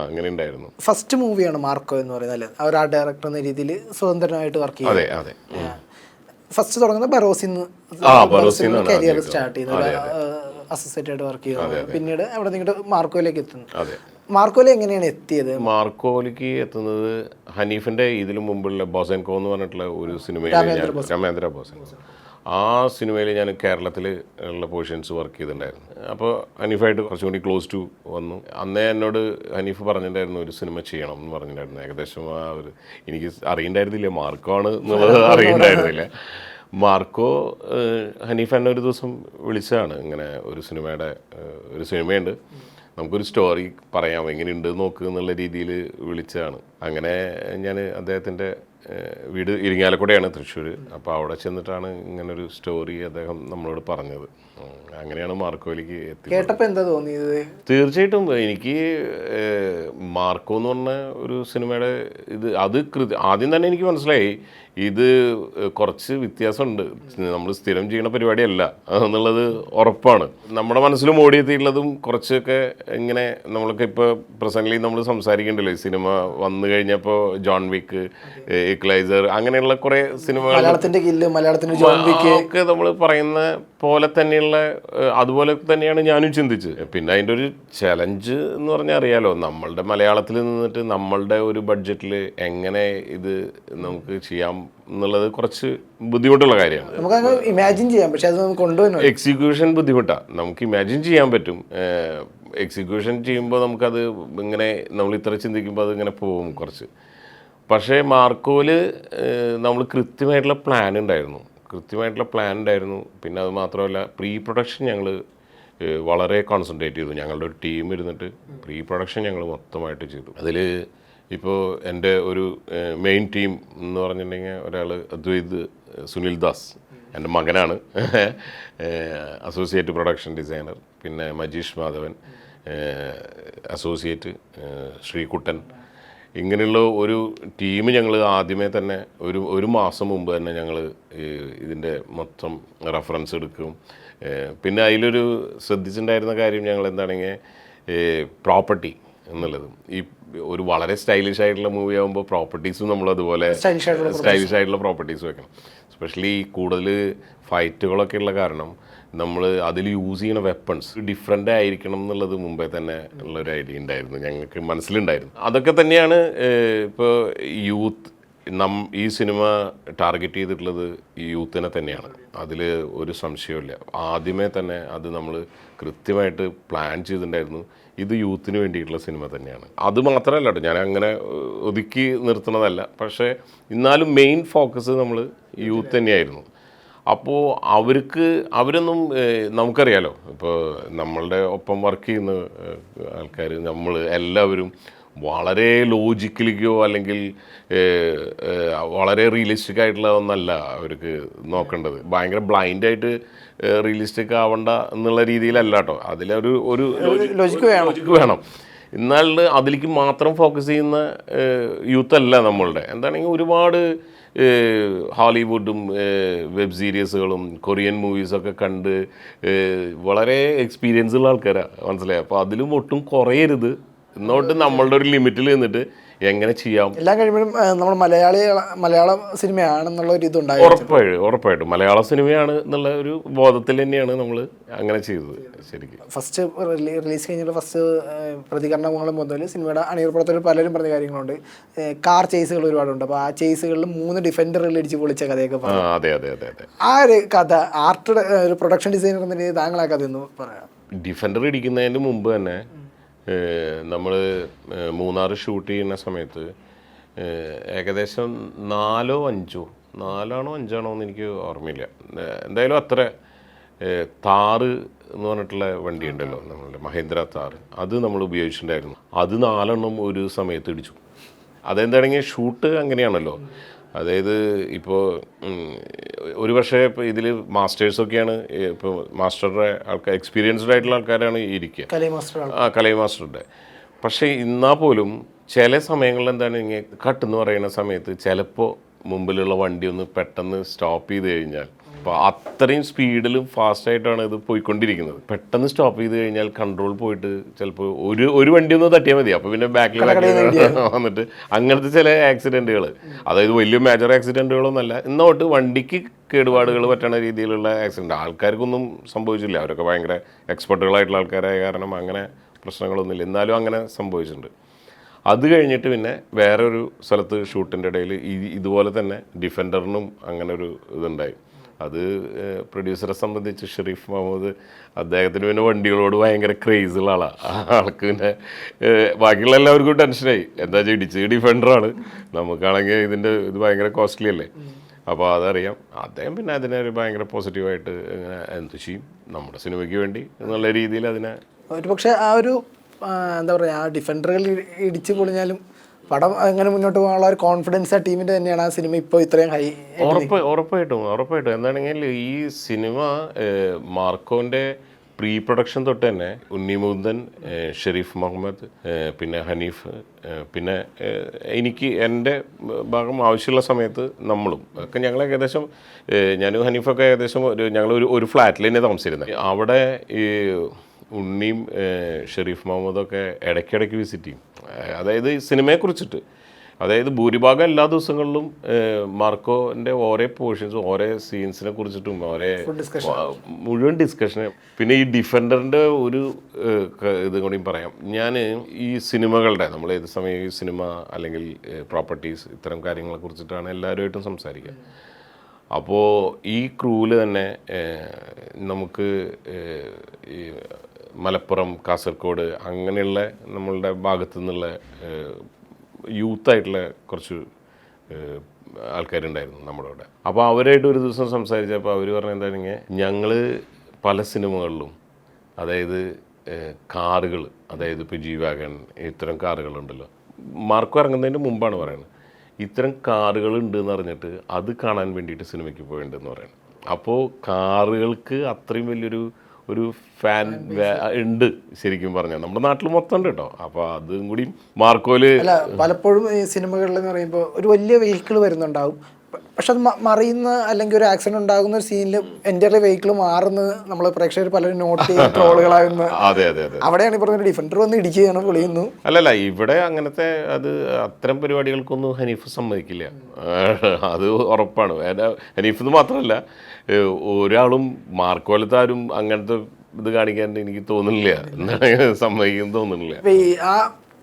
അങ്ങനെ ഉണ്ടായിരുന്നു. ഫസ്റ്റ് മൂവിയാണ് മാർക്കോ എന്ന് പറയുന്നത്, അവർ ആ ഡയറക്ടർ എന്ന രീതിയിൽ സ്വതന്ത്രമായിട്ട് വർക്ക് ചെയ്തു. അതെ അതെ. ഫസ്റ്റ് തുടങ്ങുന്നത് ബറോസിന്ന് കരിയർ സ്റ്റാർട്ട് ചെയ്യുന്നത്, അസോസിയേറ്റ് ആയിട്ട് വർക്ക് ചെയ്യുന്നത്. പിന്നീട് അവിടെ നിങ്ങളുടെ മാർക്കോയിലേക്ക് എത്തുന്നു. മാർക്കോയില് എങ്ങനെയാണ് എത്തിയത്? മാർക്കോയിലേക്ക് എത്തുന്നത് ഹനീഫിന്റെ ഇതിനു മുമ്പുള്ള ബോസൻകോ എന്ന് പറഞ്ഞിട്ടുള്ള ഒരു സിനിമയിൽ, രാമേന്ദ്ര ബോസൻകോ, ആ സിനിമയിൽ ഞാൻ കേരളത്തിൽ ഉള്ള പോർഷൻസ് വർക്ക് ചെയ്തിട്ടുണ്ടായിരുന്നു. അപ്പോൾ ഹനീഫായിട്ട് കുറച്ചും കൂടി ക്ലോസ് ടു വന്നു. അന്നേ എന്നോട് ഹനീഫ് പറഞ്ഞിട്ടുണ്ടായിരുന്നു ഒരു സിനിമ ചെയ്യണം എന്ന് പറഞ്ഞിട്ടുണ്ടായിരുന്നു. ഏകദേശം എനിക്ക് അറിയണ്ടായിരുന്നില്ല മാർക്കോ ആണ് എന്നുള്ളത് അറിയണ്ടായിരുന്നില്ല. മാർക്കോ ഹനീഫ് എന്നെ ഒരു ദിവസം വിളിച്ചതാണ്, ഇങ്ങനെ ഒരു സിനിമയുണ്ട്, നമുക്കൊരു സ്റ്റോറി പറയാം, എങ്ങനെയുണ്ട് നോക്കുക എന്നുള്ള രീതിയിൽ വിളിച്ചതാണ്. അങ്ങനെ ഞാൻ അദ്ദേഹത്തിൻ്റെ വീട് ഇരിങ്ങാലക്കുടയാണ്, തൃശ്ശൂർ. അപ്പോൾ അവിടെ ചെന്നിട്ടാണ് ഇങ്ങനൊരു സ്റ്റോറി അദ്ദേഹം നമ്മളോട് പറഞ്ഞത്. അങ്ങനെയാണ് മാർക്കോയിലേക്ക് എത്തി. കേട്ടപ്പോൾ എന്താ തോന്നിയത്? തീർച്ചയായിട്ടും എനിക്ക് മാർക്കോ എന്ന് പറഞ്ഞ ഒരു സിനിമയുടെ ആദ്യം തന്നെ എനിക്ക് മനസ്സിലായി ഇത് കുറച്ച് വ്യത്യാസമുണ്ട്, നമ്മൾ സ്ഥിരം ചെയ്യുന്ന പരിപാടിയല്ല എന്നുള്ളത് ഉറപ്പാണ്. നമ്മുടെ മനസ്സിലും ഓടിയെത്തിയിട്ടുള്ളതും കുറച്ചൊക്കെ ഇങ്ങനെ നമ്മളൊക്കെ ഇപ്പോൾ പ്രസൻ്റ്ലി നമ്മൾ സംസാരിക്കേണ്ടല്ലോ, ഈ സിനിമ വന്നു കഴിഞ്ഞപ്പോൾ ജോൺ വിക്ക്, ഇക്വലൈസർ, അങ്ങനെയുള്ള കുറേ സിനിമകൾ ഒക്കെ നമ്മൾ പറയുന്ന പോലെ തന്നെയുള്ള അതുപോലെ തന്നെയാണ് ഞാനും ചിന്തിച്ചത്. പിന്നെ അതിൻ്റെ ഒരു ചലഞ്ച് എന്ന് പറഞ്ഞാൽ അറിയാലോ, നമ്മളുടെ മലയാളത്തിൽ നിന്നിട്ട് നമ്മളുടെ ഒരു ബഡ്ജറ്റിൽ എങ്ങനെ ഇത് നമുക്ക് ചെയ്യാം എന്നുള്ളത് കുറച്ച് ബുദ്ധിമുട്ടുള്ള കാര്യമാണ്. നമുക്ക് ഇമാജിൻ ചെയ്യാം, പക്ഷെ അത് കൊണ്ടുവരണം. എക്സിക്യൂഷൻ ബുദ്ധിമുട്ടാണ്. നമുക്ക് ഇമാജിൻ ചെയ്യാൻ പറ്റും, എക്സിക്യൂഷൻ ചെയ്യുമ്പോൾ നമുക്കത് ഇങ്ങനെ നമ്മൾ ഇത്ര ചിന്തിക്കുമ്പോൾ അതിങ്ങനെ പോകും കുറച്ച്. പക്ഷേ മാർക്കോയിൽ നമ്മൾ കൃത്യമായിട്ടുള്ള പ്ലാൻ ഉണ്ടായിരുന്നു. പിന്നെ അത് മാത്രമല്ല പ്രീ പ്രൊഡക്ഷൻ ഞങ്ങൾ വളരെ കോൺസെൻട്രേറ്റ് ചെയ്തു. ഞങ്ങളുടെ ഒരു ടീം ഇരുന്നിട്ട് പ്രീ പ്രൊഡക്ഷൻ ഞങ്ങൾ മൊത്തമായിട്ട് ചെയ്തു. അതിൽ ഇപ്പോൾ എൻ്റെ ഒരു മെയിൻ ടീം എന്ന് പറഞ്ഞിട്ടുണ്ടെങ്കിൽ ഒരാൾ അദ്വൈത് സുനിൽ ദാസ്, എൻ്റെ മകനാണ്, അസോസിയേറ്റ് പ്രൊഡക്ഷൻ ഡിസൈനർ. പിന്നെ മജീഷ് മാധവൻ, അസോസിയേറ്റ് ശ്രീകുട്ടൻ. ഇങ്ങനെയുള്ള ഒരു ടീം ഞങ്ങൾ ആദ്യമേ തന്നെ ഒരു മാസം മുമ്പ് തന്നെ ഞങ്ങൾ ഇതിൻ്റെ മൊത്തം റെഫറൻസ് എടുക്കും. പിന്നെ അതിലൊരു ശ്രദ്ധിച്ചിട്ടുണ്ടായിരുന്ന കാര്യം ഞങ്ങൾ എന്താണെങ്കിൽ പ്രോപ്പർട്ടി എന്നുള്ളത്. ഈ ഒരു വളരെ സ്റ്റൈലിഷ് ആയിട്ടുള്ള മൂവി ആകുമ്പോൾ പ്രോപ്പർട്ടീസും നമ്മൾ അതുപോലെ സ്റ്റൈലിഷ് ആയിട്ടുള്ള പ്രോപ്പർട്ടീസ് വെക്കണം. എസ്പെഷ്യലി കൂടുതൽ ഫൈറ്റുകളൊക്കെ ഉള്ള കാരണം നമ്മൾ അതിൽ യൂസ് ചെയ്യുന്ന വെപ്പൺസ് ഡിഫറെൻ്റ് ആയിരിക്കണം എന്നുള്ളത് മുമ്പേ തന്നെ ഉള്ളൊരു ഐഡിയ ഉണ്ടായിരുന്നു, ഞങ്ങൾക്ക് മനസ്സിലുണ്ടായിരുന്നു. അതൊക്കെ തന്നെയാണ് ഇപ്പോൾ യൂത്ത് ഈ സിനിമ ടാർഗറ്റ് ചെയ്തിട്ടുള്ളത് ഈ യൂത്തിനെ തന്നെയാണ്, അതിൽ ഒരു സംശയമില്ല. ആദ്യമേ തന്നെ അത് നമ്മൾ കൃത്യമായിട്ട് പ്ലാൻ ചെയ്തിട്ടുണ്ടായിരുന്നു. ഇത് യൂത്തിന് വേണ്ടിയിട്ടുള്ള സിനിമ തന്നെയാണ്. അത് മാത്രമല്ല കേട്ടോ, ഞാൻ അങ്ങനെ ഒതുക്കി നിർത്തുന്നതല്ല, പക്ഷേ എന്നാലും മെയിൻ ഫോക്കസ് നമ്മൾ യൂത്ത് തന്നെയായിരുന്നു. അപ്പോൾ അവരൊന്നും നമുക്കറിയാലോ, ഇപ്പോൾ നമ്മളുടെ ഒപ്പം വർക്ക് ചെയ്യുന്ന ആൾക്കാർ നമ്മൾ എല്ലാവരും വളരെ ലോജിക്കലിക്കോ അല്ലെങ്കിൽ വളരെ റിയലിസ്റ്റിക് ആയിട്ടുള്ള ഒന്നല്ല അവർക്ക് നോക്കേണ്ടത്. ഭയങ്കര ബ്ലൈൻഡായിട്ട് റിയലിസ്റ്റിക് ആവണ്ട എന്നുള്ള രീതിയിലല്ല കേട്ടോ. അതിലൊരു ഒരു ലോജിക്ക് വേണം. എന്നാൽ അതിലേക്ക് മാത്രം ഫോക്കസ് ചെയ്യുന്ന യൂത്ത് അല്ല നമ്മളുടെ. എന്താണെങ്കിൽ ഒരുപാട് ഹോളിവുഡും വെബ് സീരീസുകളും കൊറിയൻ മൂവീസൊക്കെ കണ്ട് വളരെ എക്സ്പീരിയൻസ് ഉള്ള ആൾക്കാരാണ്, മനസ്സിലായി. അപ്പോൾ അതിലും ഒട്ടും കുറയരുത്, എന്നോട്ട് നമ്മളുടെ ഒരു ലിമിറ്റിൽ നിന്നിട്ട് എങ്ങനെ ചെയ്യാം എല്ലാം കഴിയുമ്പോഴും നമ്മൾ മലയാള സിനിമയാണെന്നുള്ള ഒരു ഇതുണ്ടായി. ഉറപ്പായിട്ടും മലയാള സിനിമയാണ് എന്നുള്ള ഒരു ബോധത്തിൽ തന്നെയാണ് നമ്മൾ അങ്ങനെ ചെയ്തത്. ശരിക്കും ഫസ്റ്റ് റിലീസ് കഴിഞ്ഞുള്ള ഫസ്റ്റ് പ്രതികരണങ്ങളും മുതൽ സിനിമയുടെ അണിയറപ്പുറത്തിൽ പലരും പറഞ്ഞ കാര്യങ്ങളുണ്ട്. കാർ ചേസുകൾ ഒരുപാടുണ്ട്. അപ്പോൾ ആ ചേസുകളിൽ 3 ഡിഫൻഡറുകൾ ഇടിച്ച് പൊളിച്ച കഥയൊക്കെ പറഞ്ഞു. അതെ. ആ ഒരു കഥ ആർട്ട് ഒരു പ്രൊഡക്ഷൻ ഡിസൈനർ എന്ന രീതിയിൽ താങ്കൾ ആ കഥ ഒന്ന് പറയാം. ഡിഫൻഡർ ഇടിക്കുന്നതിന് മുമ്പ് തന്നെ നമ്മൾ മൂന്നാർ ഷൂട്ട് ചെയ്യുന്ന സമയത്ത് ഏകദേശം 4 5 എന്ന് എനിക്ക് ഓർമ്മയില്ല, എന്തായാലും അത്ര താറ് എന്ന് പറഞ്ഞിട്ടുള്ള വണ്ടി ഉണ്ടല്ലോ നമ്മളുടെ മഹേന്ദ്ര താറ്, അത് നമ്മൾ ഉപയോഗിച്ചിട്ടുണ്ടായിരുന്നു. അത് 4 ഒരു സമയത്ത് ഇടിച്ചു. അതെന്താണെങ്കിൽ ഷൂട്ട് അങ്ങനെയാണല്ലോ, അതായത് ഇപ്പോൾ ഒരു പക്ഷേ ഇപ്പോൾ ഇതിൽ മാസ്റ്റേഴ്സൊക്കെയാണ്, ഇപ്പോൾ മാസ്റ്ററുടെ ആൾക്കാർ എക്സ്പീരിയൻസ്ഡ് ആയിട്ടുള്ള ആൾക്കാരാണ് ഇരിക്കുക, കലൈ മാസ്റ്ററുടെ. പക്ഷേ എന്നാൽ പോലും ചില സമയങ്ങളിൽ എന്താണ് ഇങ്ങനെ കട്ട് എന്ന് പറയുന്ന സമയത്ത് ചിലപ്പോൾ മുമ്പിലുള്ള വണ്ടി ഒന്ന് പെട്ടെന്ന് സ്റ്റോപ്പ് ചെയ്ത് കഴിഞ്ഞാൽ, അപ്പോൾ അത്രയും സ്പീഡിലും ഫാസ്റ്റായിട്ടാണ് ഇത് പോയിക്കൊണ്ടിരിക്കുന്നത്. പെട്ടെന്ന് സ്റ്റോപ്പ് ചെയ്ത് കഴിഞ്ഞാൽ കൺട്രോൾ പോയിട്ട് ചിലപ്പോൾ ഒരു വണ്ടി ഒന്ന് തട്ടിയാൽ മതി, അപ്പോൾ പിന്നെ ബാക്കിൽ വന്നിട്ട് അങ്ങനത്തെ ചില ആക്സിഡൻറ്റുകൾ, അതായത് വലിയ മേജർ ആക്സിഡൻറ്റുകളൊന്നുമല്ല, ഇന്നോട്ട് വണ്ടിക്ക് കേടുപാടുകൾ പറ്റുന്ന രീതിയിലുള്ള ആക്സിഡൻറ്റ്. ആൾക്കാർക്കൊന്നും സംഭവിച്ചില്ല, അവരൊക്കെ ഭയങ്കര എക്സ്പെർട്ടുകളായിട്ടുള്ള ആൾക്കാരായ കാരണം അങ്ങനെ പ്രശ്നങ്ങളൊന്നുമില്ല. എന്നാലും അങ്ങനെ സംഭവിച്ചിട്ടുണ്ട്. അത് കഴിഞ്ഞിട്ട് പിന്നെ വേറൊരു സ്ഥലത്ത് ഷൂട്ടിൻ്റെ ഇടയിൽ ഇതുപോലെ തന്നെ ഡിഫൻഡറിനും അങ്ങനെ ഒരു ഇതുണ്ടായി. അത് പ്രൊഡ്യൂസറെ സംബന്ധിച്ച് ഷെരീഫ് മുഹമ്മദ്, അദ്ദേഹത്തിന് പിന്നെ വണ്ടികളോട് ഭയങ്കര ക്രേസുള്ള ആളാണ്. ആൾക്ക് പിന്നെ ബാക്കിയുള്ള എല്ലാവർക്കും ടെൻഷനായി, എന്താ വെച്ചാൽ ഇടിച്ച് ഡിഫൻഡറാണ്, നമുക്കാണെങ്കിൽ ഇത് ഭയങ്കര കോസ്റ്റ്ലി അല്ലേ. അപ്പോൾ അതറിയാം. അദ്ദേഹം പിന്നെ അതിനെ ഒരു ഭയങ്കര പോസിറ്റീവായിട്ട് ഇങ്ങനെ എന്ത് ചെയ്യും നമ്മുടെ സിനിമയ്ക്ക് വേണ്ടി എന്നുള്ള രീതിയിൽ അതിനെ ഒരു പക്ഷേ ആ ഒരു എന്താ പറയുക, ആ ഡിഫൻഡറുകൾ ഇടിച്ച് പൊളിഞ്ഞാലും പടം അങ്ങനെ മുന്നോട്ട് പോകാനുള്ള ഒരു കോൺഫിഡൻസ് ആ ടീമിൻ്റെ തന്നെയാണ് ആ സിനിമ ഇപ്പോൾ ഇത്രയും ഹൈ. ഉറപ്പായിട്ടും എന്താണെങ്കിൽ ഈ സിനിമ മാർക്കോൻ്റെ പ്രീ പ്രൊഡക്ഷൻ തൊട്ട് തന്നെ ഉണ്ണി മുകുന്ദൻ, ഷെരീഫ് മുഹമ്മദ്, പിന്നെ ഹനീഫ്, പിന്നെ എനിക്ക് എൻ്റെ ഭാഗം ആവശ്യമുള്ള സമയത്ത് നമ്മളും ഒക്കെ ഞങ്ങൾ ഏകദേശം ഞാനും ഹനീഫൊക്കെ ഏകദേശം ഞങ്ങൾ ഒരു ഫ്ലാറ്റിൽ തന്നെ താമസിച്ചിരുന്നത്. അവിടെ ഈ ഉണ്ണിയും ഷെരീഫ് മുഹമ്മദൊക്കെ ഇടയ്ക്കിടയ്ക്ക് വിസിറ്റ് ചെയ്യും, അതായത് സിനിമയെക്കുറിച്ചിട്ട്. അതായത് ഭൂരിഭാഗം എല്ലാ ദിവസങ്ങളിലും മാർക്കോൻ്റെ ഓരോ പോർഷൻസും ഓരോ സീൻസിനെ കുറിച്ചിട്ടും മുഴുവൻ ഡിസ്കഷന്. പിന്നെ ഈ ഡിഫൻഡറിൻ്റെ ഒരു ഇതും കൂടിയും പറയാം. ഞാൻ ഈ സിനിമകളുടെ നമ്മൾ ഏത് സമയം ഈ സിനിമ അല്ലെങ്കിൽ പ്രോപ്പർട്ടീസ് ഇത്തരം കാര്യങ്ങളെ കുറിച്ചിട്ടാണ് എല്ലാവരുമായിട്ടും സംസാരിക്കുക. അപ്പോൾ ഈ ക്രൂവിൽ തന്നെ നമുക്ക് ഈ മലപ്പുറം, കാസർഗോഡ് അങ്ങനെയുള്ള നമ്മളുടെ ഭാഗത്തു നിന്നുള്ള യൂത്തായിട്ടുള്ള കുറച്ച് ആൾക്കാരുണ്ടായിരുന്നു നമ്മുടെ അവിടെ. അപ്പോൾ അവരായിട്ട് ഒരു ദിവസം സംസാരിച്ചപ്പോൾ അവർ പറഞ്ഞ എന്താണെങ്കിൽ, ഞങ്ങൾ പല സിനിമകളിലും അതായത് കാറുകൾ, അതായത് ഇപ്പോൾ ജി വാഗൺ ഇത്തരം കാറുകളുണ്ടല്ലോ, മാർക്കോ ഇറങ്ങുന്നതിന് മുമ്പാണ് പറയുന്നത്, ഇത്തരം കാറുകളുണ്ട് എന്ന് പറഞ്ഞിട്ട് അത് കാണാൻ വേണ്ടിയിട്ട് സിനിമയ്ക്ക് പോയിട്ടുണ്ടെന്ന് പറയുന്നത്. അപ്പോൾ കാറുകൾക്ക് അത്രയും വലിയൊരു ഫാൻ ഉണ്ട് ശരിക്കും പറഞ്ഞാൽ, നമ്മുടെ നാട്ടിൽ മൊത്തം ഉണ്ട് കേട്ടോ. അപ്പോൾ അതും കൂടി മാർക്കോല് അല്ല, പലപ്പോഴും ഈ സിനിമകളിൽ എന്ന് പറയുമ്പോൾ ഒരു വലിയ വെഹിക്കിൾ വരുന്നുണ്ടാവും, പക്ഷെ അത് മറിയുന്ന അല്ലെങ്കിൽ ഒരു ആക്സിഡന്റ് ഉണ്ടാകുന്ന ഒരു സീനിൽ എൻ്റെ വെഹിക്കിൾ മാറുന്നത് നമ്മൾ പ്രേക്ഷകർ പലരും നോട്ട് ചെയ്യുന്ന ട്രോളുകളാകുന്ന. അതെ അവിടെയാണ് ഈ പറഞ്ഞ ഡിഫൻഡർ വന്ന് ഇടിക്കുകയാണ്, പൊളിയുന്നു. അല്ലല്ല, ഇവിടെ അങ്ങനത്തെ അത്തരം പരിപാടികൾക്കൊന്നും ഹനീഫ് സമ്മതിക്കില്ല, അത് ഉറപ്പാണ്. ഹനീഫ് മാത്രമല്ല, ഒരാളും മാർക്കോലത്താരും അങ്ങനത്തെ ഇത് കാണിക്കാൻ എനിക്ക് തോന്നുന്നില്ല, എന്താണ് സമ്മതിക്കുന്നു തോന്നുന്നില്ല. ആ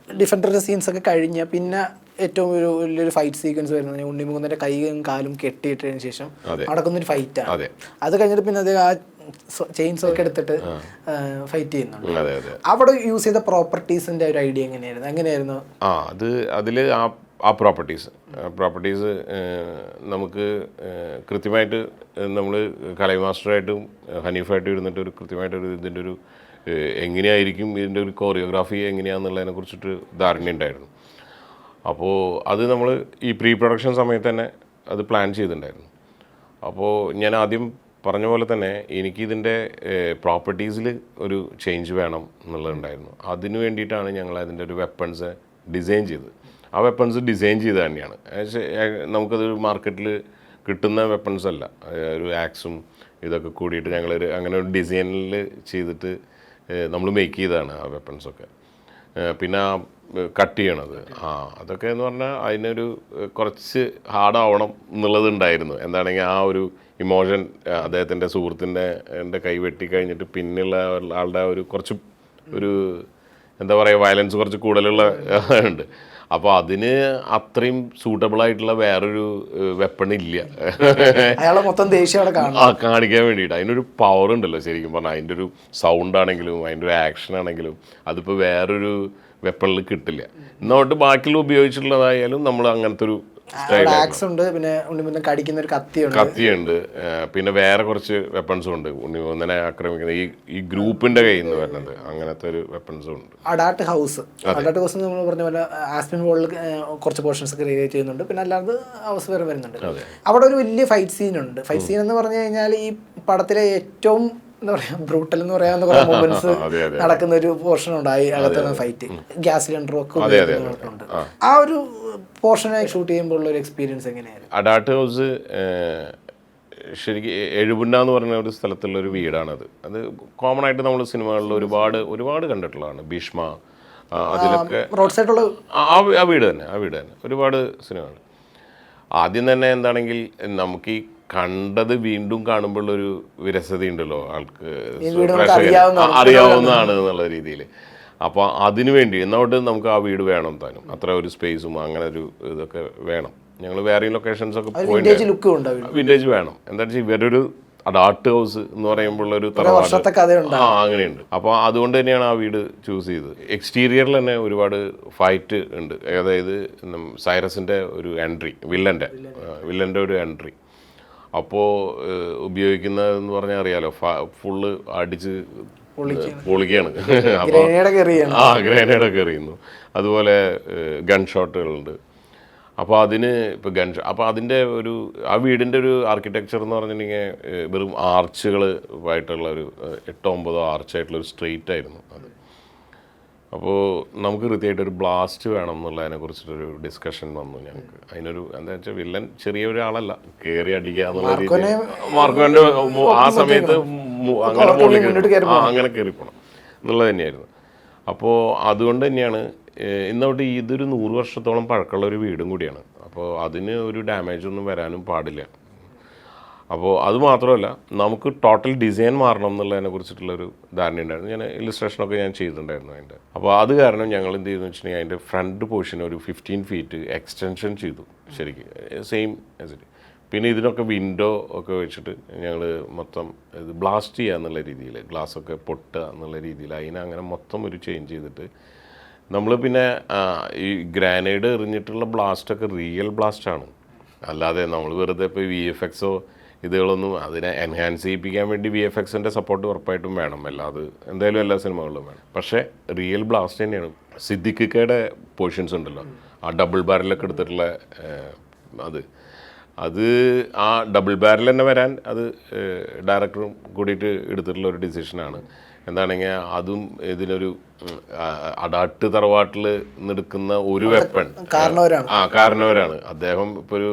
ഡിഫൻഡറിന്റെ സീൻസ് ഒക്കെ കഴിഞ്ഞ പിന്നെ ഏറ്റവും വലിയൊരു ഫൈറ്റ് സീക്വൻസ് വരുന്നത് ഉണ്ണിമുകുന്ദന്റെ കൈയും കാലും കെട്ടിയിട്ടതിന് ശേഷം നടക്കുന്നൊരു ഫൈറ്റാണ്. അത് കഴിഞ്ഞിട്ട് പിന്നെ അത് ആ ചെയിൻസ് ഒക്കെ എടുത്തിട്ട് ഫൈറ്റ് ചെയ്യുന്നുണ്ട്. അതെ അതെ. അവിടെ യൂസ് ചെയ്ത പ്രോപ്പർട്ടീസിന്റെ ഒരു ഐഡിയ എങ്ങനെയായിരുന്നു? അതിൽ ആ പ്രോപ്പർട്ടീസ് നമുക്ക് കൃത്യമായിട്ട് നമ്മൾ കലൈ മാസ്റ്ററായിട്ടും ഹനീഫായിട്ടും ഇരുന്നിട്ട് ഒരു കൃത്യമായിട്ടൊരു ഇതിൻ്റെ ഒരു എങ്ങനെയായിരിക്കും ഇതിൻ്റെ ഒരു കോറിയോഗ്രാഫി എങ്ങനെയാണെന്നുള്ളതിനെ കുറിച്ചിട്ട് ധാരണയുണ്ടായിരുന്നു. അപ്പോൾ അത് നമ്മൾ ഈ പ്രീ പ്രൊഡക്ഷൻ സമയത്ത് തന്നെ അത് പ്ലാൻ ചെയ്തിട്ടുണ്ടായിരുന്നു. അപ്പോൾ ഞാൻ ആദ്യം പറഞ്ഞ പോലെ തന്നെ എനിക്കിതിൻ്റെ പ്രോപ്പർട്ടീസിൽ ഒരു ചേഞ്ച് വേണം എന്നുള്ളതുണ്ടായിരുന്നു. അതിന് വേണ്ടിയിട്ടാണ് ഞങ്ങൾ അതിൻ്റെ ഒരു വെപ്പൺസ് ഡിസൈൻ ചെയ്തത്. ആ വെപ്പൺസ് ഡിസൈൻ ചെയ്ത് തന്നെയാണ്. നമുക്കത് മാർക്കറ്റിൽ കിട്ടുന്ന വെപ്പൺസ് അല്ല. ഒരു ആക്സും ഇതൊക്കെ കൂടിയിട്ട് ഞങ്ങളൊരു അങ്ങനെ ഒരു ഡിസൈനിൽ ചെയ്തിട്ട് നമ്മൾ മേക്ക് ചെയ്തതാണ് ആ വെപ്പൺസൊക്കെ. പിന്നെ കട്ട് ചെയ്യണത് അതൊക്കെ എന്ന് പറഞ്ഞാൽ അതിനൊരു കുറച്ച് ഹാർഡാവണം എന്നുള്ളതുണ്ടായിരുന്നു. എന്താണെങ്കിൽ ആ ഒരു ഇമോഷൻ അദ്ദേഹത്തിൻ്റെ സുഹൃത്തിൻ്റെ കൈ വെട്ടി കഴിഞ്ഞിട്ട് പിന്നെയുള്ള ആളുടെ ഒരു കുറച്ച് ഒരു എന്താ പറയുക വയലൻസ് കുറച്ച് കൂടുതലുള്ള ഉണ്ട്. അപ്പോൾ അതിന് അത്രയും സൂട്ടബിൾ ആയിട്ടുള്ള വേറൊരു വെപ്പൺ ഇല്ല അയാളെ മൊത്തം ദേഷ്യം കാണിക്കാൻ വേണ്ടിയിട്ട്. അതിനൊരു പവർ ഉണ്ടല്ലോ ശരിക്കും പറഞ്ഞാൽ. അതിൻ്റെ ഒരു സൗണ്ട് ആണെങ്കിലും അതിൻ്റെ ഒരു ആക്ഷൻ ആണെങ്കിലും അതിപ്പോൾ വേറൊരു വെപ്പണിൽ കിട്ടില്ല. എന്നോട്ട് ബാക്കിയുള്ള ഉപയോഗിച്ചിട്ടുള്ളതായാലും നമ്മൾ അങ്ങനത്തെ ഒരു ഉണ്ട്. പിന്നെ കടിക്കുന്ന ഒരു കത്തിയുണ്ട്. പിന്നെ വേറെ കുറച്ച് വെപ്പൺസും ഉണ്ട്. ഉണ്ണിമൂന്നനെ ആക്രമിക്കുന്ന ഈ ഗ്രൂപ്പിന്റെ കയ്യിൽ നിന്ന് വരുന്നത് അങ്ങനത്തെ ഒരു വെപ്പൺസും ഉണ്ട്. അഡാട്ട് ഹൗസ് നമ്മൾ പറഞ്ഞ പോലെ ആസ്പിൻ വോളിൽ കുറച്ച് പോർഷൻസ് ക്രിയേറ്റ് ചെയ്യുന്നുണ്ട്. പിന്നെ അല്ലാതെ ഹൗസ് വേറെ വരുന്നുണ്ട്. അവിടെ ഒരു വലിയ ഫൈറ്റ് സീൻ ഉണ്ട്. ഫൈറ്റ് സീൻ എന്ന് പറഞ്ഞു കഴിഞ്ഞാൽ ഈ പടത്തിലെ ഏറ്റവും എന്താ പറയാ ബ്രൂട്ടൽ എന്ന് പറയാവുന്ന കുറെ മൊമെന്റ്സ് നടക്കുന്ന ഒരു പോർഷൻ ഉണ്ടായി. അകത്തുള്ള ഫൈറ്റ് ഗ്യാസ് സിലിണ്ടറും ഒക്കെ ഉണ്ട്. ആ ഒരു പോർഷനെ ഷൂട്ട് ചെയ്യുമ്പോൾ ഉള്ള ഒരു എക്സ്പീരിയൻസ് എങ്ങനെയായിരുന്നു? അഡാട്ട് ഹൗസ് ശരിക്കും എഴുപുന്ന എന്ന് പറഞ്ഞ ഒരു സ്ഥലത്തുള്ള ഒരു വീടാണത്. അത് കോമൺ ആയിട്ട് നമ്മൾ സിനിമകളിൽ ഒരുപാട് കണ്ടിട്ടുള്ളതാണ്. ഭീഷ്മ അതിലൊക്കെ റോഡ് സൈഡുള്ള ആ വീട് തന്നെ ഒരുപാട് സിനിമകൾ. ആദ്യം തന്നെ എന്താണെങ്കിൽ നമുക്ക് ഈ കണ്ടത് വീണ്ടും കാണുമ്പോഴൊരു വിരസത ഉണ്ടല്ലോ ആൾക്ക്, അറിയാവുന്നതാണ് എന്നുള്ള രീതിയിൽ. അപ്പോൾ അതിനു വേണ്ടി എന്നോട്ട് നമുക്ക് ആ വീട് വേണം താനും. അത്ര ഒരു സ്പേസും അങ്ങനെ ഒരു ഇതൊക്കെ വേണം. ഞങ്ങൾ വേറെ ലൊക്കേഷൻസ് ഒക്കെ പോയിട്ട് വിൻറ്റേജ് വേണം. എന്താ വെച്ചാൽ ഇവരൊരു അഡാട്ട് ഹൗസ് എന്ന് പറയുമ്പോൾ ഒരു അങ്ങനെയുണ്ട്. അപ്പോൾ അതുകൊണ്ട് തന്നെയാണ് ആ വീട് ചൂസ് ചെയ്തത്. എക്സ്റ്റീരിയറിൽ തന്നെ ഒരുപാട് ഫൈറ്റ് ഉണ്ട്. അതായത് സൈറസിൻ്റെ ഒരു എൻട്രി, വില്ലൻ്റെ ഒരു എൻട്രി. അപ്പോൾ ഉപയോഗിക്കുന്നതെന്ന് പറഞ്ഞാൽ അറിയാലോ, ഫുള്ള് അടിച്ച് പൊളിക്കുകയാണ്. അപ്പോൾ ഗ്രനേഡൊക്കെ എറിയുന്നു. അതുപോലെ ഗൺ ഷോട്ടുകളുണ്ട്. അപ്പോൾ അതിന് ഇപ്പോൾ അപ്പോൾ അതിൻ്റെ ആ വീടിൻ്റെ ഒരു ആർക്കിടെക്ചർ എന്ന് പറഞ്ഞിട്ടുണ്ടെങ്കിൽ വെറും ആർച്ചുകൾ ആയിട്ടുള്ള ഒരു 8-9 ആർച്ചായിട്ടുള്ളൊരു സ്ട്രെയിറ്റ് ആയിരുന്നു അത്. അപ്പോൾ നമുക്ക് കൃത്യമായിട്ടൊരു ബ്ലാസ്റ്റ് വേണം എന്നുള്ളതിനെ കുറിച്ചിട്ടൊരു ഡിസ്കഷൻ വന്നു ഞങ്ങൾക്ക്. അതിനൊരു എന്താ വെച്ചാൽ വില്ലൻ ചെറിയ ഒരാളല്ല, കയറി അടിക്കുക എന്നുള്ള രീതിയിൽ മാർക്കോൻ്റെ ആ സമയത്ത് അങ്ങനെ കയറിപ്പോണം എന്നുള്ളത് തന്നെയായിരുന്നു. അപ്പോൾ അതുകൊണ്ട് തന്നെയാണ് ഇന്നോട്ട് ഇതൊരു 100 വർഷത്തോളം പഴക്കമുള്ള ഒരു വീടും കൂടിയാണ്. അപ്പോൾ അതിന് ഒരു ഡാമേജ് ഒന്നും വരാനും പാടില്ല. അപ്പോൾ അതുമാത്രമല്ല നമുക്ക് ടോട്ടൽ ഡിസൈൻ മാറണം എന്നുള്ളതിനെ കുറിച്ചിട്ടുള്ളൊരു ധാരണയുണ്ടായിരുന്നു. ഞാൻ ഇല്ലുസ്ട്രേഷനൊക്കെ ഞാൻ ചെയ്തിട്ടുണ്ടായിരുന്നു അതിൻ്റെ. അപ്പോൾ അത് കാരണം ഞങ്ങൾ എന്ത് ചെയ്തെന്ന് വെച്ചിട്ടുണ്ടെങ്കിൽ അതിൻ്റെ ഫ്രണ്ട് പോർഷൻ ഒരു 15 ഫീറ്റ് എക്സ്റ്റൻഷൻ ചെയ്തു ശരിക്കും, സെയിം ആസ് ഇറ്റ്. പിന്നെ ഇതിനൊക്കെ വിൻഡോ ഒക്കെ വെച്ചിട്ട് ഞങ്ങൾ മൊത്തം ഇത് ബ്ലാസ്റ്റ് ചെയ്യുക എന്നുള്ള രീതിയിൽ, ഗ്ലാസ്സൊക്കെ പൊട്ടുക എന്നുള്ള രീതിയിൽ അങ്ങനെ മൊത്തം ഒരു ചേഞ്ച് ചെയ്തിട്ട് നമ്മൾ പിന്നെ ഈ ഗ്രാനൈഡ് എറിഞ്ഞിട്ടുള്ള ബ്ലാസ്റ്റൊക്കെ റിയൽ ബ്ലാസ്റ്റാണ്. അല്ലാതെ നമ്മൾ വെറുതെ ഇപ്പോൾ VFX ഇതുകളൊന്നും അതിനെ എൻഹാൻസ് ചെയ്യിപ്പിക്കാൻ വേണ്ടി VFXൻ്റെ സപ്പോർട്ട് ഉറപ്പായിട്ടും വേണം. അല്ലാതെ എന്തായാലും എല്ലാ സിനിമകളിലും വേണം. പക്ഷേ റിയൽ ബ്ലാസ്റ്റ് തന്നെയാണ്. സിദ്ദിഖിക്കയുടെ പോർഷൻസ് ഉണ്ടല്ലോ, ആ ഡബിൾ ബാരലൊക്കെ എടുത്തിട്ടുള്ള അത് ആ ഡബിൾ ബാരൽ തന്നെ വരാൻ അത് ഡയറക്ടറും കൂടിയിട്ട് എടുത്തിട്ടുള്ള ഒരു ഡിസിഷനാണ്. എന്താണെങ്കിൽ അതും ഇതിനൊരു അഡാട്ട് തറവാട്ടിൽ നിന്നെടുക്കുന്ന ഒരു വെപ്പൺ കാരണവരാണ് അദ്ദേഹം. ഇപ്പോൾ ഒരു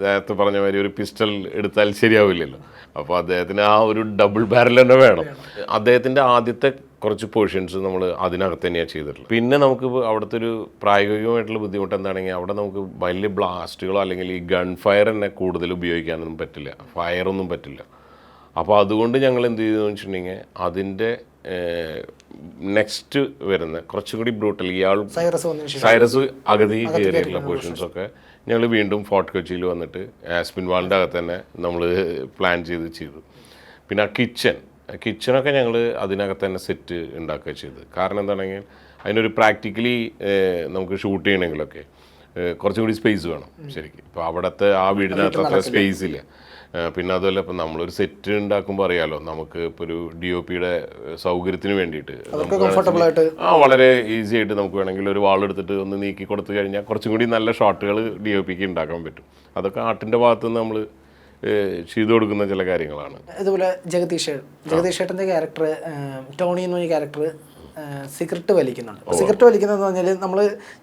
നേരത്തെ പറഞ്ഞ മാതിരി ഒരു പിസ്റ്റൾ എടുത്താൽ ശരിയാവില്ലല്ലോ. അപ്പോൾ അദ്ദേഹത്തിന് ആ ഒരു ഡബിൾ ബാരൽ തന്നെ വേണം. അദ്ദേഹത്തിൻ്റെ ആദ്യത്തെ കുറച്ച് പോർഷൻസ് നമ്മൾ അതിനകത്ത് തന്നെയാണ് ചെയ്തിട്ടുള്ളത്. പിന്നെ നമുക്ക് അവിടുത്തെ ഒരു പ്രായോഗികമായിട്ടുള്ള ബുദ്ധിമുട്ട് എന്താണെങ്കിൽ അവിടെ നമുക്ക് വലിയ ബ്ലാസ്റ്റുകളോ അല്ലെങ്കിൽ ഈ ഗൺ ഫയർ തന്നെ കൂടുതൽ ഉപയോഗിക്കാനൊന്നും പറ്റില്ല, ഫയറൊന്നും പറ്റില്ല. അപ്പോൾ അതുകൊണ്ട് ഞങ്ങൾ എന്ത് ചെയ്തെന്ന് വെച്ചിട്ടുണ്ടെങ്കിൽ അതിൻ്റെ നെക്സ്റ്റ് വരുന്ന കുറച്ചും കൂടി ബ്രൂട്ടൽ സൈറസ് അഗതി കയറിയിട്ടുള്ള പോർഷൻസൊക്കെ ഞങ്ങൾ വീണ്ടും ഫോർട്ട് കൊച്ചിയിൽ വന്നിട്ട് ആസ്പിൻ വാളിൻ്റെ അകത്ത് തന്നെ നമ്മൾ പ്ലാൻ ചെയ്തു. പിന്നെ ആ കിച്ചണൊക്കെ ഞങ്ങൾ അതിനകത്ത് തന്നെ സെറ്റ് ഉണ്ടാക്കുക ചെയ്തത്. കാരണം എന്താണെങ്കിൽ അതിനൊരു പ്രാക്ടിക്കലി നമുക്ക് ഷൂട്ട് ചെയ്യണമെങ്കിലൊക്കെ കുറച്ചും കൂടി സ്പേസ് വേണം ശരിക്കും. ഇപ്പോൾ അവിടുത്തെ ആ വീടിനകത്ത് അത്ര സ്പേസ് ഇല്ല. പിന്നെ അതുപോലെ ഇപ്പം നമ്മളൊരു സെറ്റ് ഉണ്ടാക്കുമ്പോൾ അറിയാലോ, നമുക്ക് ഇപ്പോൾ ഒരു DOPയുടെ സൗകര്യത്തിന് വേണ്ടിയിട്ട് വളരെ ഈസി ആയിട്ട് നമുക്ക് വേണമെങ്കിൽ ഒരു വാൾ എടുത്തിട്ട് ഒന്ന് നീക്കി കൊടുത്തു കഴിഞ്ഞാൽ കുറച്ചും കൂടി നല്ല ഷോട്ടുകൾ DOPക്ക് ഉണ്ടാക്കാൻ പറ്റും. അതൊക്കെ ആർട്ടിൻ്റെ ഭാഗത്ത് നിന്ന് നമ്മൾ ചെയ്തു കൊടുക്കുന്ന ചില കാര്യങ്ങളാണ്. അതുപോലെ ജഗദീഷ് ഏട്ടൻ്റെ ക്യാരക്ടർ ടോണി എന്ന് പറഞ്ഞ ക്യാരക്ടർ സിഗരറ്റ് വലിക്കുന്നുണ്ട്. സിഗരറ്റ് വലിക്കുന്നതെന്ന് പറഞ്ഞാൽ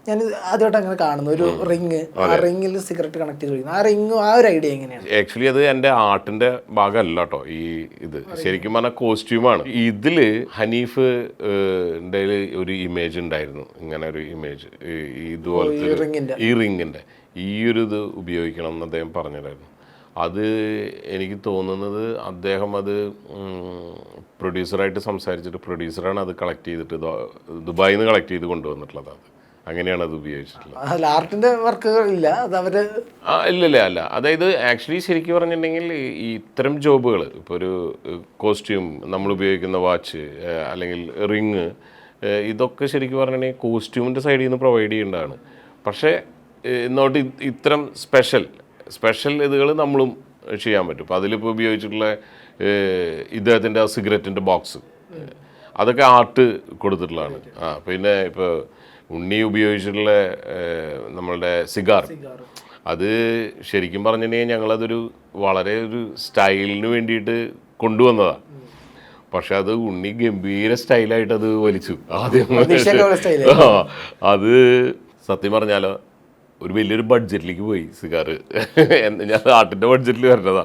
ഞാൻ ആദ്യമായിട്ട് അങ്ങനെ കാണുന്നു ഒരു റിങ്, ആ റിങ്ങിൽ സിഗരറ്റ് കണക്ട് ചെയ്ത് വലിക്കുന്നു. ആ റിങ് ആ ഒരു ഐഡിയ എങ്ങനെയാണ്? ആക്ച്വലി അത് എൻ്റെ ആർട്ടിന്റെ ഭാഗമല്ല കേട്ടോ. ഇത് ശരിക്കും പറഞ്ഞാൽ കോസ്റ്റ്യൂമാണ്. ഇതില് ഹനീഫ് ഒരു ഇമേജ് ഉണ്ടായിരുന്നു, ഇങ്ങനെ ഒരു ഇമേജ് ഇതുപോലത്തെ ഈ റിങ്ങിന്റെ ഈ ഒരു ഇത് ഉപയോഗിക്കണം എന്ന് അദ്ദേഹം പറഞ്ഞിട്ടുണ്ടായിരുന്നു. അത് എനിക്ക് തോന്നുന്നത് അദ്ദേഹം അത് പ്രൊഡ്യൂസറായിട്ട് സംസാരിച്ചിട്ട് പ്രൊഡ്യൂസറാണ് അത് കളക്ട് ചെയ്തിട്ട് ദുബായിൽ നിന്ന് കളക്ട് ചെയ്ത് കൊണ്ടുവന്നിട്ടുള്ളത്. അത് അങ്ങനെയാണ് അത് ഉപയോഗിച്ചിട്ടുള്ളത്. ആർട്ടിന്റെ വർക്കുകൾ ഇല്ല, അത് അവര് അല്ല. അതായത് ആക്ച്വലി ശരിക്കും പറഞ്ഞിട്ടുണ്ടെങ്കിൽ ഈ ഇത്തരം ജോബുകൾ, ഇപ്പോൾ ഒരു കോസ്റ്റ്യൂം, നമ്മൾ ഉപയോഗിക്കുന്ന വാച്ച് അല്ലെങ്കിൽ റിങ്, ഇതൊക്കെ ശരിക്കും പറഞ്ഞിട്ടുണ്ടെങ്കിൽ കോസ്റ്റ്യൂമിൻ്റെ സൈഡിൽ നിന്ന് പ്രൊവൈഡ് ചെയ്യേണ്ടതാണ്. പക്ഷേ എന്നോട്ട് ഇത്തരം സ്പെഷ്യൽ ഇതുകൾ നമ്മളും ചെയ്യാൻ പറ്റും. അപ്പോൾ അതിലിപ്പോൾ ഉപയോഗിച്ചിട്ടുള്ള ഇദ്ദേഹത്തിൻ്റെ ആ സിഗരറ്റിൻ്റെ ബോക്സ്, അതൊക്കെ ആർട്ട് കൊടുത്തിട്ടുള്ളതാണ്. പിന്നെ ഇപ്പോൾ ഉണ്ണി ഉപയോഗിച്ചിട്ടുള്ള നമ്മളുടെ സിഗാർ, അത് ശരിക്കും പറഞ്ഞിട്ടുണ്ടെങ്കിൽ ഞങ്ങളതൊരു വളരെ ഒരു സ്റ്റൈലിന് വേണ്ടിയിട്ട് കൊണ്ടുവന്നതാണ്. പക്ഷെ അത് ഉണ്ണി ഗംഭീര സ്റ്റൈലായിട്ട് അത് വലിച്ചു ആദ്യം. അത് സത്യം പറഞ്ഞാലോ ഒരു വലിയൊരു ബഡ്ജറ്റിലേക്ക് പോയി സിഗാർ. ഞാൻ ആർട്ടിൻ്റെ ബഡ്ജറ്റിൽ വരണതാ,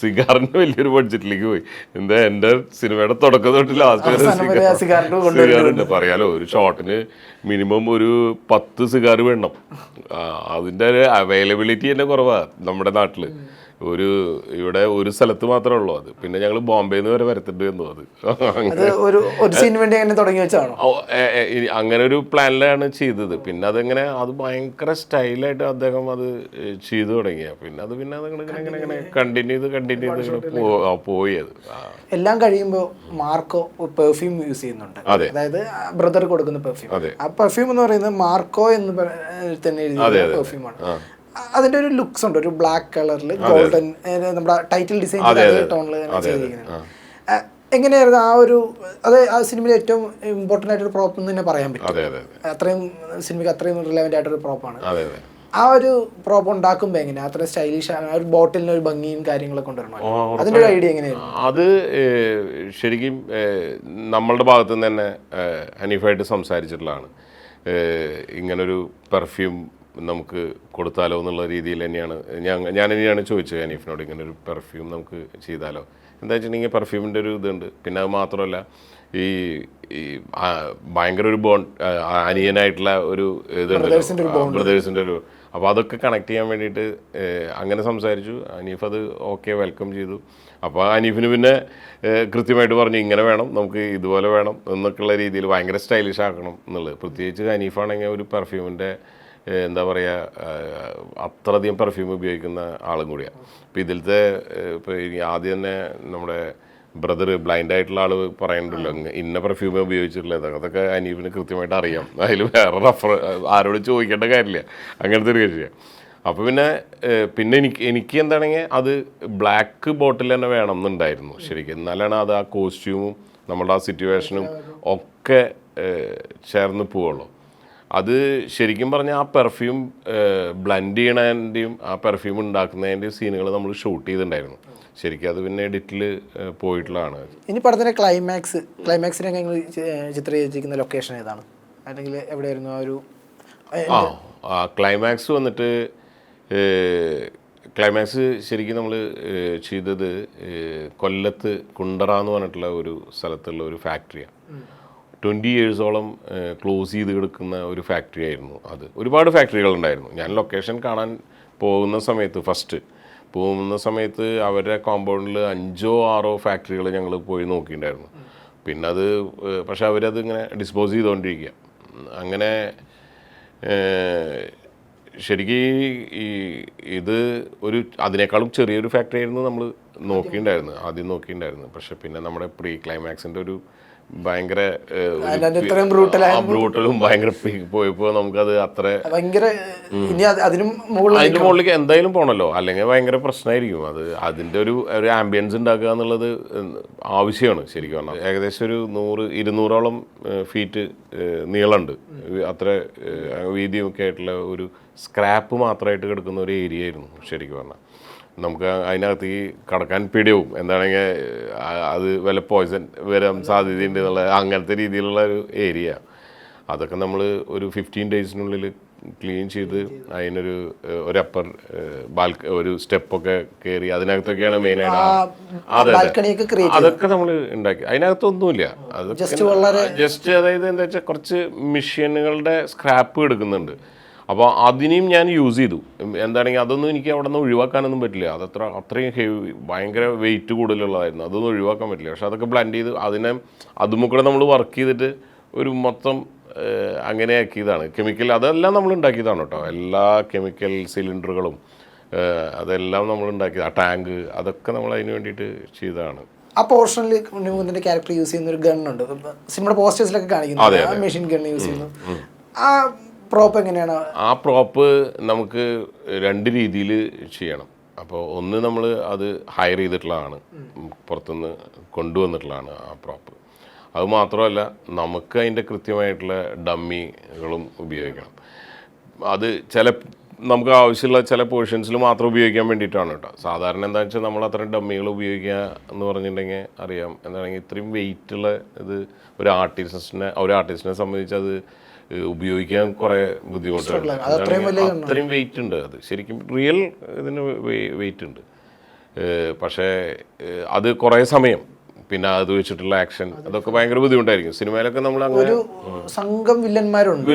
സിഗാറിൻ്റെ വലിയൊരു ബഡ്ജറ്റിലേക്ക് പോയി. എന്താ എൻ്റെ സിനിമയുടെ തുടക്കം തൊട്ട് ലാസ്റ്റ് വരെ സിഗാറുണ്ട്. പറയാലോ, ഒരു ഷോട്ടിന് മിനിമം ഒരു 10 സിഗാർ വേണം. അതിൻ്റെ ഒരു അവൈലബിലിറ്റി തന്നെ കുറവാണ് നമ്മുടെ നാട്ടിൽ. ഇവിടെ ഒരു സ്ഥലത്ത് മാത്രമേ ഉള്ളൂ അത്. പിന്നെ ഞങ്ങൾ ബോംബെന്ന് വരെ വരത്തിട്ട് വന്നു. അങ്ങനെ ഒരു പ്ലാനിലാണ് ചെയ്തത്. പിന്നെ അതെങ്ങനെ അത് ഭയങ്കര സ്റ്റൈലായിട്ട് അദ്ദേഹം അത് ചെയ്തു തുടങ്ങിയ പിന്നെ അതങ്ങനെ കണ്ടിന്യൂ ചെയ്ത് പോയി. അത് എല്ലാം കഴിയുമ്പോൾ മാർക്കോ പെർഫ്യൂം യൂസ് ചെയ്യുന്നുണ്ട്. അതായത് ബ്രദർ കൊടുക്കുന്ന പെർഫ്യൂം. ആ പെർഫ്യൂം എന്ന് പറയുന്നത് മാർക്കോ എന്ന് തന്നെ എഴുതിയ പെർഫ്യൂമാണ്. അതിന്റെ ഒരു ലുക്സ് ഉണ്ട്, ഒരു ബ്ലാക്ക് കളറിൽ ഗോൾഡൻ, നമ്മുടെ ടൈറ്റിൽ ഡിസൈൻ ടോണിൽ ചെയ്തിരിക്കുന്നത്. എങ്ങനെയായിരുന്നു ആ സിനിമയിൽ ഏറ്റവും ഇമ്പോർട്ടൻ്റ് ആയിട്ടൊരു പ്രോപ്പ് എന്ന് തന്നെ പറയാൻ പറ്റും. അത്രയും സിനിമയ്ക്ക് അത്രയും റിലവൻ്റ് ആയിട്ടൊരു പ്രോപ്പാണ്. ആ ഒരു പ്രോപ്പ് ഉണ്ടാക്കുമ്പോൾ എങ്ങനെയാണ് അത്ര സ്റ്റൈലിഷ്, ആ ഒരു ബോട്ടിലിന് ഒരു ഭംഗിയും കാര്യങ്ങളൊക്കെ കൊണ്ടുവരണം, അതിൻ്റെ ഒരു ഐഡിയ എങ്ങനെയായിരുന്നു? അത് ശരിക്കും നമ്മളുടെ ഭാഗത്തു നിന്ന് തന്നെ ഹനീഫായിട്ട് സംസാരിച്ചിട്ടുള്ളതാണ്. ഇങ്ങനൊരു പെർഫ്യൂം നമുക്ക് കൊടുത്താലോ എന്നുള്ള രീതിയിൽ തന്നെയാണ് ഞാൻ തന്നെയാണ് ചോദിച്ചത് ഹനീഫിനോട്, ഇങ്ങനെ ഒരു പെർഫ്യൂം നമുക്ക് ചെയ്താലോ. എന്താ വെച്ചിട്ടുണ്ടെങ്കിൽ പെർഫ്യൂമിൻ്റെ ഒരു ഇതുണ്ട്. പിന്നെ അത് മാത്രമല്ല ഈ ഭയങ്കര ഒരു ബോണ്ട്, അനിയനായിട്ടുള്ള ഒരു ഇതുണ്ടല്ലോ, ബ്രദേഴ്സിൻ്റെ ഒരു, അപ്പോൾ അതൊക്കെ കണക്ട് ചെയ്യാൻ വേണ്ടിയിട്ട് അങ്ങനെ സംസാരിച്ചു. ഹനീഫ് അത് ഓക്കെ വെൽക്കം ചെയ്തു. അപ്പോൾ ഹനീഫിന് പിന്നെ കൃത്യമായിട്ട് പറഞ്ഞു ഇങ്ങനെ വേണം, നമുക്ക് ഇതുപോലെ വേണം എന്നൊക്കെയുള്ള രീതിയിൽ ഭയങ്കര സ്റ്റൈലിഷ് ആക്കണം എന്നുള്ളത്. പ്രത്യേകിച്ച് ഹനീഫാണെങ്കിൽ ഒരു പെർഫ്യൂമിൻ്റെ എന്താ പറയുക, അത്രയധികം പെർഫ്യൂം ഉപയോഗിക്കുന്ന ആളും കൂടിയാണ്. അപ്പോൾ ഇതിലത്തെ ഇപ്പോൾ ആദ്യം തന്നെ നമ്മുടെ ബ്രദർ ബ്ലൈൻഡ് ആയിട്ടുള്ള ആൾ പറയുന്നുണ്ടല്ലോ ഇന്ന പെർഫ്യൂമേ ഉപയോഗിച്ചിട്ടുള്ളത്, അതൊക്കെ അനീഫിന് കൃത്യമായിട്ട് അറിയാം. അതിൽ വേറെ ആരോട് ചോദിക്കേണ്ട കാര്യമില്ല, അങ്ങനത്തെ ഒരു കാര്യമാണ്. അപ്പോൾ പിന്നെ എനിക്ക് എന്താണെങ്കിൽ അത് ബ്ലാക്ക് ബോട്ടിൽ തന്നെ വേണം എന്നുണ്ടായിരുന്നു ശരിക്കും. എന്നാലാണ് അത് ആ കോസ്റ്റ്യൂമും നമ്മുടെ ആ സിറ്റുവേഷനും ഒക്കെ ചേർന്ന് പോവുള്ളൂ. അത് ശരിക്കും പറഞ്ഞാൽ ആ പെർഫ്യൂം ബ്ലെൻഡ് ചെയ്യണതിൻ്റെയും ആ പെർഫ്യൂം ഉണ്ടാക്കുന്നതിൻ്റെയും സീനുകൾ നമ്മൾ ഷൂട്ട് ചെയ്തിട്ടുണ്ടായിരുന്നു ശരിക്കും. അത് പിന്നെ എഡിറ്റിൽ പോയിട്ടുള്ളതാണ്. ഇനി പടത്തിൻ്റെ ക്ലൈമാക്സിനെ നിങ്ങൾ ചിത്രീകരിച്ചിരിക്കുന്ന ലൊക്കേഷൻ ഏതാണ്, അല്ലെങ്കിൽ എവിടെയായിരുന്നു ആ ഒരു ക്ലൈമാക്സ് വന്നിട്ട്? ക്ലൈമാക്സ് ശരിക്കും നമ്മൾ ചെയ്തത് കൊല്ലത്ത് കുണ്ടറ എന്ന് പറഞ്ഞിട്ടുള്ള ഒരു സ്ഥലത്തുള്ള ഒരു ഫാക്ടറിയാണ്. 20 yearsോളം ക്ലോസ് ചെയ്ത് കിടക്കുന്ന ഒരു ഫാക്ടറി ആയിരുന്നു അത്. ഒരുപാട് ഫാക്ടറികളുണ്ടായിരുന്നു. ഞാൻ ലൊക്കേഷൻ കാണാൻ ഫസ്റ്റ് പോകുന്ന സമയത്ത് അവരുടെ കോമ്പൗണ്ടിൽ 5 or 6 ഫാക്ടറികൾ ഞങ്ങൾ പോയി നോക്കിയിട്ടുണ്ടായിരുന്നു. പിന്നെ അത് പക്ഷെ അവരത് ഇങ്ങനെ ഡിസ്പോസ് ചെയ്തുകൊണ്ടിരിക്കുക. അങ്ങനെ ശരിക്കും ഇത് അതിനേക്കാളും ചെറിയൊരു ഫാക്ടറി ആയിരുന്നു നമ്മൾ ആദ്യം നോക്കിയിട്ടുണ്ടായിരുന്നു. പക്ഷെ പിന്നെ നമ്മുടെ പ്രീ ക്ലൈമാക്സിൻ്റെ ഒരു ഭയങ്കര ബ്രൂട്ടലും ഭയങ്കര പോയപ്പോൾ നമുക്കത് അത്ര ഭയങ്കര അതിന്റെ മുകളിലേക്ക് എന്തായാലും പോകണല്ലോ, അല്ലെങ്കിൽ ഭയങ്കര പ്രശ്നമായിരിക്കും. അത് അതിൻ്റെ ഒരു ആംബിയൻസ് ഉണ്ടാക്കുക എന്നുള്ളത് ആവശ്യമാണ് ശരിക്കും പറഞ്ഞാൽ. ഏകദേശം ഒരു 100-200ഓളം ഫീറ്റ് നീളമുണ്ട്, അത്ര വീതിയൊക്കെ ആയിട്ടുള്ള ഒരു സ്ക്രാപ്പ് മാത്രമായിട്ട് കിടക്കുന്ന ഒരു ഏരിയ ആയിരുന്നു ശരിക്കും പറഞ്ഞാൽ. നമുക്ക് അതിനകത്ത് ഈ കടക്കാൻ പേടിയാവും, എന്താണെങ്കിൽ അത് വല്ല പോയ്സൺ വരാൻ സാധ്യതയുണ്ട് എന്നുള്ള അങ്ങനത്തെ രീതിയിലുള്ള ഒരു ഏരിയ. അതൊക്കെ നമ്മൾ ഒരു 15 ഡേയ്സിനുള്ളിൽ ക്ലീൻ ചെയ്ത് അതിനൊരു അപ്പർ ഒരു സ്റ്റെപ്പൊക്കെ കയറി അതിനകത്തൊക്കെയാണ് മെയിനായിട്ട് അതൊക്കെ നമ്മൾ ഉണ്ടാക്കി. അതിനകത്തൊന്നുമില്ല, അതൊക്കെ ജസ്റ്റ് അതായത് എന്താ വെച്ചാൽ കുറച്ച് മെഷീനുകളുടെ സ്ക്രാപ്പ് എടുക്കുന്നുണ്ട്. അപ്പോൾ അതിനെയും ഞാൻ യൂസ് ചെയ്തു. എന്താണെങ്കിൽ അതൊന്നും എനിക്ക് അവിടെ നിന്ന് ഒഴിവാക്കാനൊന്നും പറ്റില്ല, അത്രയും ഹെവി ഭയങ്കര വെയിറ്റ് കൂടുതലുള്ളതായിരുന്നു, അതൊന്നും ഒഴിവാക്കാൻ പറ്റില്ല. പക്ഷെ അതൊക്കെ ബ്ലെൻഡ് ചെയ്ത് അതും കൂടെ നമ്മൾ വർക്ക് ചെയ്തിട്ട് ഒരു മൊത്തം അങ്ങനെ ആക്കിയതാണ്. കെമിക്കൽ അതെല്ലാം നമ്മൾ ഉണ്ടാക്കിയതാണ് കേട്ടോ, എല്ലാ കെമിക്കൽ സിലിണ്ടറുകളും അതെല്ലാം നമ്മൾ ഉണ്ടാക്കിയത്. ആ ടാങ്ക് അതൊക്കെ നമ്മൾ അതിന് വേണ്ടിയിട്ട് ചെയ്തതാണ്. ആ പോർഷനിൽ ഉണ്ണിമുകുന്ദൻ്റെ ക്യാരക്ടർ യൂസ് ചെയ്യുന്ന ഒരു ഗണ്ണുണ്ട്, സിനിമയുടെ പോസ്റ്റേഴ്സിലൊക്കെ കാണിക്കുന്നത് മെഷീൻ ഗൺ യൂസ് ചെയ്യുന്നു. ആ പ്രോപ്പ് എങ്ങനെയാണ്? ആ പ്രോപ്പ് നമുക്ക് 2 രീതിയിൽ ചെയ്യണം. അപ്പോൾ ഒന്ന് നമ്മൾ അത് ഹയർ ചെയ്തിട്ടുള്ളതാണ്, പുറത്തുനിന്ന് കൊണ്ടുവന്നിട്ടുള്ളതാണ് ആ പ്രോപ്പ്. അത് മാത്രമല്ല നമുക്ക് അതിൻ്റെ കൃത്യമായിട്ടുള്ള ഡമ്മികളും ഉപയോഗിക്കണം. അത് നമുക്ക് ആവശ്യമുള്ള ചില പോർഷൻസിൽ മാത്രം ഉപയോഗിക്കാൻ വേണ്ടിയിട്ടാണ് കേട്ടോ. സാധാരണ എന്താണെന്ന് വെച്ചാൽ നമ്മൾ അത്രയും ഡമ്മികൾ ഉപയോഗിക്കുക എന്ന് പറഞ്ഞിട്ടുണ്ടെങ്കിൽ അറിയാം, എന്താണെങ്കിൽ ഇത്രയും വെയിറ്റുള്ള ഇത് ഒരു ആർട്ടിസ്റ്റിനെ സംബന്ധിച്ച് അത് ഉപയോഗിക്കാൻ കുറേ ബുദ്ധിമുട്ടാണ്. അത്രയും വെയിറ്റ് ഉണ്ട്, അത് ശരിക്കും റിയൽ ഇതിന് വെയിറ്റ് ഉണ്ട്. പക്ഷേ അത് കുറേ സമയം പിന്നെ അത് വെച്ചിട്ടുള്ള ആക്ഷൻ അതൊക്കെ ഭയങ്കര ബുദ്ധിമുട്ടായിരിക്കും. സിനിമയിലൊക്കെ നമ്മൾ അങ്ങനെ സംഘം വില്ലന്മാരുണ്ട്.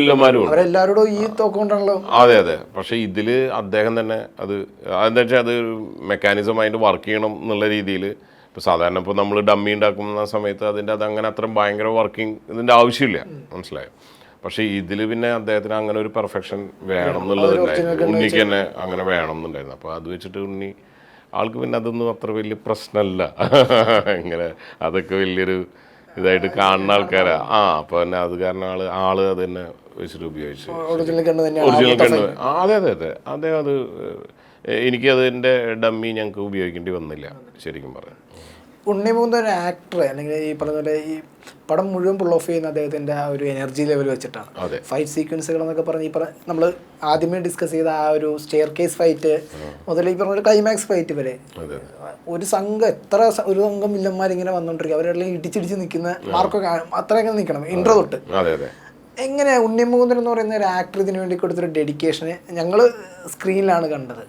അവരെല്ലാവരോടും ഈ തോക്കൊണ്ടാണല്ലോ. അതെ. പക്ഷെ ഇതില് അദ്ദേഹം തന്നെ അതെന്താ വെച്ചാൽ അത് മെക്കാനിസം അതിൻ്റെ വർക്ക് ചെയ്യണം എന്നുള്ള രീതിയിൽ. ഇപ്പോൾ സാധാരണ ഇപ്പോൾ നമ്മൾ ഡമ്മി ഉണ്ടാക്കുന്ന സമയത്ത് അതങ്ങനെ അത്ര ഭയങ്കര ഇതിൻ്റെ ആവശ്യമില്ല, മനസ്സിലായോ? പക്ഷേ ഇതിൽ പിന്നെ അദ്ദേഹത്തിന് അങ്ങനെ ഒരു പെർഫെക്ഷൻ വേണം എന്നുള്ളതുണ്ടായിരുന്നു, ഉണ്ണിക്ക് തന്നെ അങ്ങനെ വേണം എന്നുണ്ടായിരുന്നു. അപ്പോൾ അത് വെച്ചിട്ട് ആൾക്ക് പിന്നെ അതൊന്നും അത്ര വലിയ പ്രശ്നമല്ല. ഇങ്ങനെ അതൊക്കെ വലിയൊരു ഇതായിട്ട് കാണുന്ന ആൾക്കാരാ. അപ്പോൾ തന്നെ അത് കാരണം ആള് അത് തന്നെ വെച്ചിട്ട് ഉപയോഗിച്ചു. ഒറിജിനൽ കണ്ണ്. അതെ. അദ്ദേഹം എനിക്കതിൻ്റെ ഡമ്മി ഞങ്ങൾക്ക് ഉപയോഗിക്കേണ്ടി വന്നില്ല ശരിക്കും പറയാം. ഉണ്ണിമുകുന്ദൻ ഒരു ആക്ടർ അല്ലെങ്കിൽ ഈ പറഞ്ഞ പോലെ ഈ പടം മുഴുവൻ പുൾ ഓഫ് ചെയ്യുന്ന അദ്ദേഹത്തിൻ്റെ ആ ഒരു എനർജി ലെവൽ വെച്ചിട്ടാണ്. ഫൈറ്റ് സീക്വൻസുകൾ എന്നൊക്കെ പറഞ്ഞ് നമ്മൾ ആദ്യമേ ഡിസ്കസ് ചെയ്ത ആ ഒരു സ്റ്റെയർ കേസ് ഫൈറ്റ് മുതൽ ഈ പറഞ്ഞ ക്ലൈമാക്സ് ഫൈറ്റ് വരെ ഒരു സംഘം വില്ലന്മാരിങ്ങനെ വന്നുകൊണ്ടിരിക്കും, അവരെല്ലാം ഇടിച്ചിടിച്ച് നിൽക്കുന്ന മാർക്കൊക്കെ അത്രയൊക്കെ നിൽക്കണം ഇൻട്രോ തൊട്ട്. എങ്ങനെ ഉണ്ണിമുകുന്ദൻ എന്ന് പറയുന്ന ഒരു ആക്ടർ ഇതിനു വേണ്ടി കൊടുത്തൊരു ഡെഡിക്കേഷന് ഞങ്ങൾ സ്ക്രീനിലാണ് കണ്ടത്,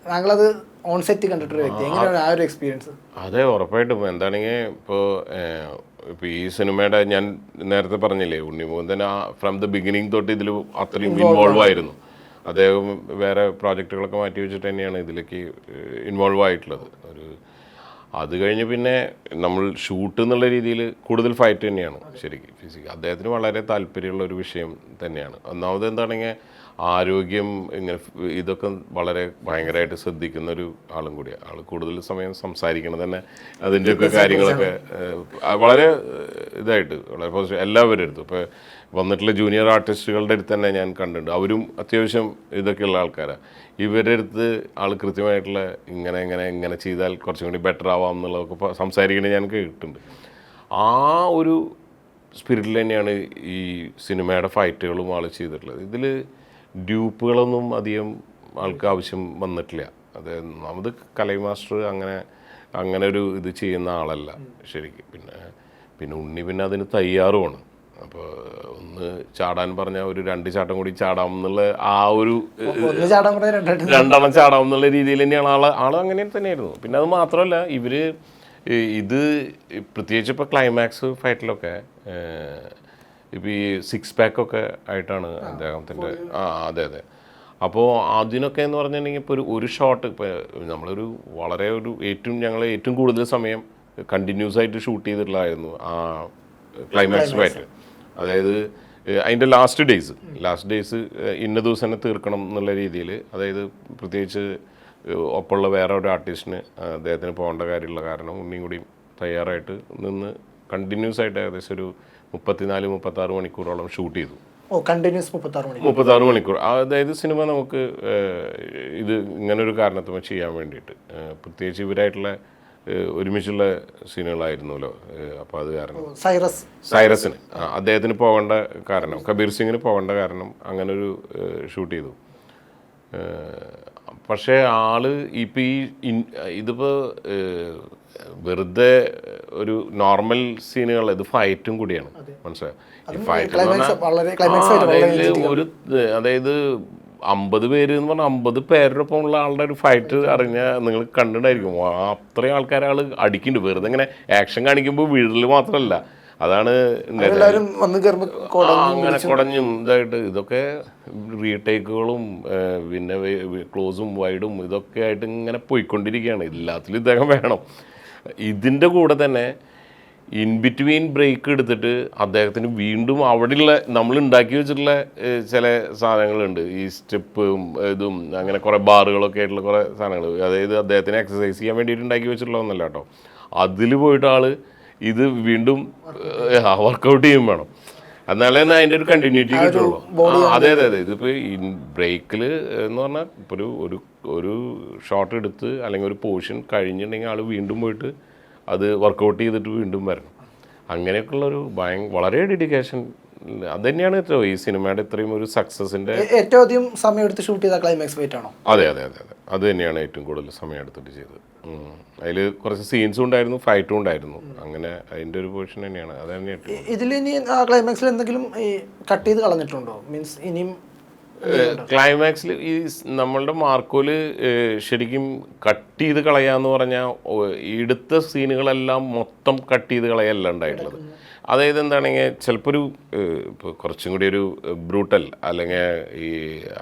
താങ്കളത് ഓൺ സെറ്റ് കണ്ടിട്ടൊരു വ്യക്തി, എങ്ങനെയാണ് ആ ഒരു എക്സ്പീരിയൻസ്? അതെ, ഉറപ്പായിട്ടും. എന്താണെങ്കിൽ ഇപ്പോൾ ഈ സിനിമയുടെ ഞാൻ നേരത്തെ പറഞ്ഞില്ലേ, ഉണ്ണിമുകുന്ദൻ ഫ്രം ദ ബിഗിനിങ് തൊട്ട് ഇതിൽ അത്രയും ഇൻവോൾവ് ആയിരുന്നു. അദ്ദേഹം വേറെ പ്രോജക്റ്റുകളൊക്കെ മാറ്റി വെച്ചിട്ട് തന്നെയാണ് ഇതിലേക്ക് ഇൻവോൾവ് ആയിട്ടുള്ളത്. അത് കഴിഞ്ഞ് പിന്നെ നമ്മൾ ഷൂട്ട് എന്നുള്ള രീതിയിൽ കൂടുതൽ ഫൈറ്റ് തന്നെയാണ് ശരിക്കും. അദ്ദേഹത്തിന് വളരെ താല്പര്യമുള്ള ഒരു വിഷയം തന്നെയാണ്. ഒന്നാമത് എന്താണെങ്കിൽ ആരോഗ്യം ഇതൊക്കെ വളരെ ഭയങ്കരമായിട്ട് ശ്രദ്ധിക്കുന്ന ഒരു ആളും കൂടിയാണ്. ആൾ കൂടുതൽ സമയം സംസാരിക്കണം തന്നെ അതിൻ്റെയൊക്കെ കാര്യങ്ങളൊക്കെ വളരെ ഇതായിട്ട് വളരെ പോസിറ്റീവ് എല്ലാവരും അടുത്തും. ഇപ്പോൾ വന്നിട്ടുള്ള ജൂനിയർ ആർട്ടിസ്റ്റുകളുടെ അടുത്ത് തന്നെ ഞാൻ കണ്ടിട്ടുണ്ട്, അവരും അത്യാവശ്യം ഇതൊക്കെയുള്ള ആൾക്കാരാണ്. ഇവരുടെ അടുത്ത് ആൾ കൃത്യമായിട്ടുള്ള ഇങ്ങനെ ചെയ്താൽ കുറച്ചും കൂടി ബെറ്റർ ആവാം എന്നുള്ളതൊക്കെ സംസാരിക്കുന്നത് ഞാൻ കേട്ടിട്ടുണ്ട്. ആ ഒരു സ്പിരിറ്റിൽ തന്നെയാണ് ഈ സിനിമയുടെ ഫൈറ്റുകളും ആൾ ചെയ്തിട്ടുള്ളത്. ഇതിൽ ഡ്യൂപ്പുകളൊന്നും അധികം ആൾക്ക് ആവശ്യം വന്നിട്ടില്ല. അത് നമുക്ക് കലൈ മാസ്റ്റർ അങ്ങനെ ഒരു ഇത് ചെയ്യുന്ന ആളല്ല ശരിക്കും. പിന്നെ ഉണ്ണി പിന്നെ അതിന് തയ്യാറുമാണ്. അപ്പോൾ ഒന്ന് ചാടാൻ പറഞ്ഞാൽ ഒരു 2 ചാട്ടം കൂടി ചാടാം എന്നുള്ള ആ ഒരു 2 ചാടാം എന്നുള്ള രീതിയിൽ തന്നെയാണ് ആൾ അങ്ങനെ തന്നെയായിരുന്നു. പിന്നെ അത് മാത്രമല്ല ഇത് പ്രത്യേകിച്ച് ഇപ്പോൾ ക്ലൈമാക്സ് ഫൈറ്റിലൊക്കെ ഇപ്പോൾ ഈ 6 പാക്കൊക്കെ ആയിട്ടാണ് അദ്ദേഹത്തിൻ്റെ. അതെ. അപ്പോൾ അതിനൊക്കെ എന്ന് പറഞ്ഞിട്ടുണ്ടെങ്കിൽ ഇപ്പോൾ ഒരു ഷോട്ട് ഇപ്പോൾ നമ്മളൊരു ഞങ്ങൾ ഏറ്റവും കൂടുതൽ സമയം കണ്ടിന്യൂസ് ആയിട്ട് ഷൂട്ട് ചെയ്തിട്ടുള്ളതായിരുന്നു ആ ക്ലൈമാക്സ് ഫൈറ്റ്. അതായത് അതിൻ്റെ ലാസ്റ്റ് ഡേയ്സ് ഇന്ന ദിവസം തന്നെ തീർക്കണം എന്നുള്ള രീതിയിൽ. അതായത് പ്രത്യേകിച്ച് ഒപ്പമുള്ള വേറെ ഒരു ആർട്ടിസ്റ്റിന് അദ്ദേഹത്തിന് പോകേണ്ട കാര്യമുള്ള കാരണം ഉണ്ണിയും കൂടിയും തയ്യാറായിട്ട് നിന്ന് കണ്ടിന്യൂസ് ആയിട്ട് ഏകദേശം ഒരു 34-36 മണിക്കൂറോളം ഷൂട്ട് ചെയ്തു. കണ്ടിന്യൂസ് 36 മണിക്കൂർ. അതായത് സിനിമ നമുക്ക് ഇത് ഇങ്ങനൊരു കാരണത്തുമ്പോൾ ചെയ്യാൻ വേണ്ടിയിട്ട് പ്രത്യേകിച്ച് ഇവരായിട്ടുള്ള ഒരുമിച്ചുള്ള സീനുകളായിരുന്നല്ലോ. അപ്പോൾ അത് കാരണം സൈറസിന് അദ്ദേഹത്തിന് പോകേണ്ട കാരണം, കബീർ സിംഗിന് പോകേണ്ട കാരണം അങ്ങനൊരു ഷൂട്ട് ചെയ്തു. പക്ഷേ ആള് ഇപ്പം ഇതിപ്പോൾ വെറുതെ ഒരു നോർമൽ സീനുകൾ, ഇത് ഫൈറ്റും കൂടിയാണ്, മനസ്സിലായോ? ഈ ഫൈറ്റ് ഒരു അതായത് 50 പേര് എന്ന് പറഞ്ഞാൽ 50 പേരോടൊപ്പം ഉള്ള ആളുടെ ഒരു ഫൈറ്റ് അറിഞ്ഞാൽ നിങ്ങൾ കണ്ടിട്ടുണ്ടായിരിക്കും. അത്രയും ആൾക്കാരെ ആൾ അടിക്കുന്നുണ്ട്. വെറുതെ ഇങ്ങനെ ആക്ഷൻ കാണിക്കുമ്പോൾ വീട്ടിൽ മാത്രമല്ല, അതാണ് അങ്ങനെ കുടഞ്ഞും ഇതായിട്ട് ഇതൊക്കെ റീടേക്കുകളും പിന്നെ ക്ലോസും വൈഡും ഇതൊക്കെ ആയിട്ട് ഇങ്ങനെ പോയിക്കൊണ്ടിരിക്കുകയാണ്. എല്ലാത്തിലും ഇദ്ദേഹം വേണം. ഇതിൻ്റെ കൂടെ തന്നെ ഇൻ ബിറ്റ്വീൻ ബ്രേക്ക് എടുത്തിട്ട് അദ്ദേഹത്തിന് വീണ്ടും അവിടെയുള്ള നമ്മൾ ഉണ്ടാക്കി വെച്ചിട്ടുള്ള ചില സാധനങ്ങളുണ്ട്, ഈ സ്റ്റെപ്പും ഇതും അങ്ങനെ കുറേ ബാറുകളൊക്കെ ആയിട്ടുള്ള കുറേ സാധനങ്ങൾ, അതായത് അദ്ദേഹത്തിന് എക്സസൈസ് ചെയ്യാൻ വേണ്ടിയിട്ട് ഉണ്ടാക്കി വെച്ചിട്ടുള്ളതൊന്നല്ല കേട്ടോ. അതിൽ പോയിട്ട് ആൾ ഇത് വീണ്ടും വർക്കൗട്ട് ചെയ്യും വേണം, എന്നാലേ തന്നെ അതിൻ്റെ ഒരു കണ്ടിന്യൂറ്റി കിട്ടുള്ളൂ. അതെ അതെ അതെ. ഇതിപ്പോൾ ഈ ബ്രേക്കിൽ എന്ന് പറഞ്ഞാൽ ഇപ്പോൾ ഒരു ഷോട്ട് എടുത്ത് അല്ലെങ്കിൽ ഒരു പോർഷൻ കഴിഞ്ഞിട്ടുണ്ടെങ്കിൽ ആൾ വീണ്ടും പോയിട്ട് അത് വർക്കൗട്ട് ചെയ്തിട്ട് വീണ്ടും വരണം. അങ്ങനെയൊക്കെയുള്ളൊരു വളരെ ഡെഡിക്കേഷൻ. അത് തന്നെയാണ് ഈ സിനിമയുടെ ഇത്രയും ഒരു സക്സസിൻ്റെ ഏറ്റവും അധികം സമയം എടുത്ത് ഷൂട്ട് ചെയ്ത ക്ലൈമാക്സ് ഫൈറ്റ് ആണോ? അതെ അതെ അതെ അതെ, അത് തന്നെയാണ് ഏറ്റവും കൂടുതൽ സമയം എടുത്തിട്ട് ചെയ്തത്. അതിൽ കുറച്ച് സീൻസും ഉണ്ടായിരുന്നു, ഫൈറ്റും ഉണ്ടായിരുന്നു. അങ്ങനെ അതിൻ്റെ ഒരു പൊസിഷൻ തന്നെയാണ്. അത് തന്നെ. ഇതിൽ ഇനി ആ ക്ലൈമാക്സിൽ എന്തെങ്കിലും കട്ട് ചെയ്ത് കളഞ്ഞിട്ടുണ്ടോ? മീൻസ് ഇനിയും ക്ലൈമാക്സിൽ ഈ നമ്മളുടെ മാർക്കോല് ശരിക്കും കട്ട് ചെയ്ത് കളയാന്ന് പറഞ്ഞാൽ എടുത്ത സീനുകളെല്ലാം മൊത്തം കട്ട് ചെയ്ത് കളയല്ല ഉണ്ടായിട്ടുള്ളത്. അതായത് എന്താണെങ്കിൽ ചിലപ്പോൾ ഇപ്പോൾ കുറച്ചും കൂടി ഒരു ബ്രൂട്ടൽ അല്ലെങ്കിൽ ഈ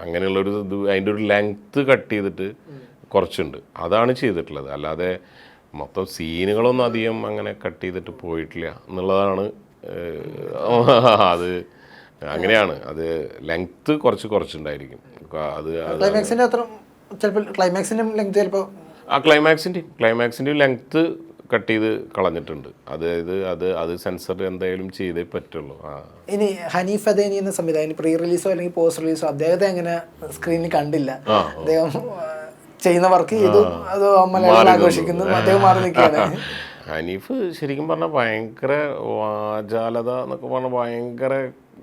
അങ്ങനെയുള്ളൊരു ഇത് അതിൻ്റെ ഒരു ലെങ്ത്ത് കട്ട് ചെയ്തിട്ട് കുറച്ചുണ്ട്, അതാണ് ചെയ്തിട്ടുള്ളത്. അല്ലാതെ മൊത്തം സീനുകളൊന്നും അധികം അങ്ങനെ കട്ട് ചെയ്തിട്ട് പോയിട്ടില്ല എന്നുള്ളതാണ്. അത് അങ്ങനെയാണ്, അത് ലെങ്ത്ത് കുറച്ചുണ്ടായിരിക്കും. അത് ക്ലൈമാക്സിൻ്റെ അത്ര ചിലപ്പോൾ ക്ലൈമാക്സിൻ്റെ ലെങ്ത് ചിലപ്പോൾ ക്ലൈമാക്സിൻ്റെ ലെങ്ത്ത് കട്ട് ചെയ്ത് കളഞ്ഞിട്ടുണ്ട്. അതായത് അത് സെൻസർ എന്തായാലും ചെയ്തേ പറ്റുള്ളൂ. ഇനി ഹനീഫ് അദേനി എന്ന സംവിധായകൻ പ്രീ റിലീസോ അല്ലെങ്കിൽ പോസ്റ്റ് റിലീസോ അദ്ദേഹത്തെ അങ്ങനെ സ്ക്രീനിൽ കണ്ടില്ല. അദ്ദേഹം ചെയ്യുന്ന വർക്ക് ചെയ്തു, അത് മലയാളം ആഘോഷിക്കുന്നു, അദ്ദേഹം മാറി നിൽക്കുകയാണ്. ഹനീഫ് ശരിക്കും പറഞ്ഞാൽ ഭയങ്കര വാചാലത എന്നൊക്കെ പറഞ്ഞാൽ ഭയങ്കര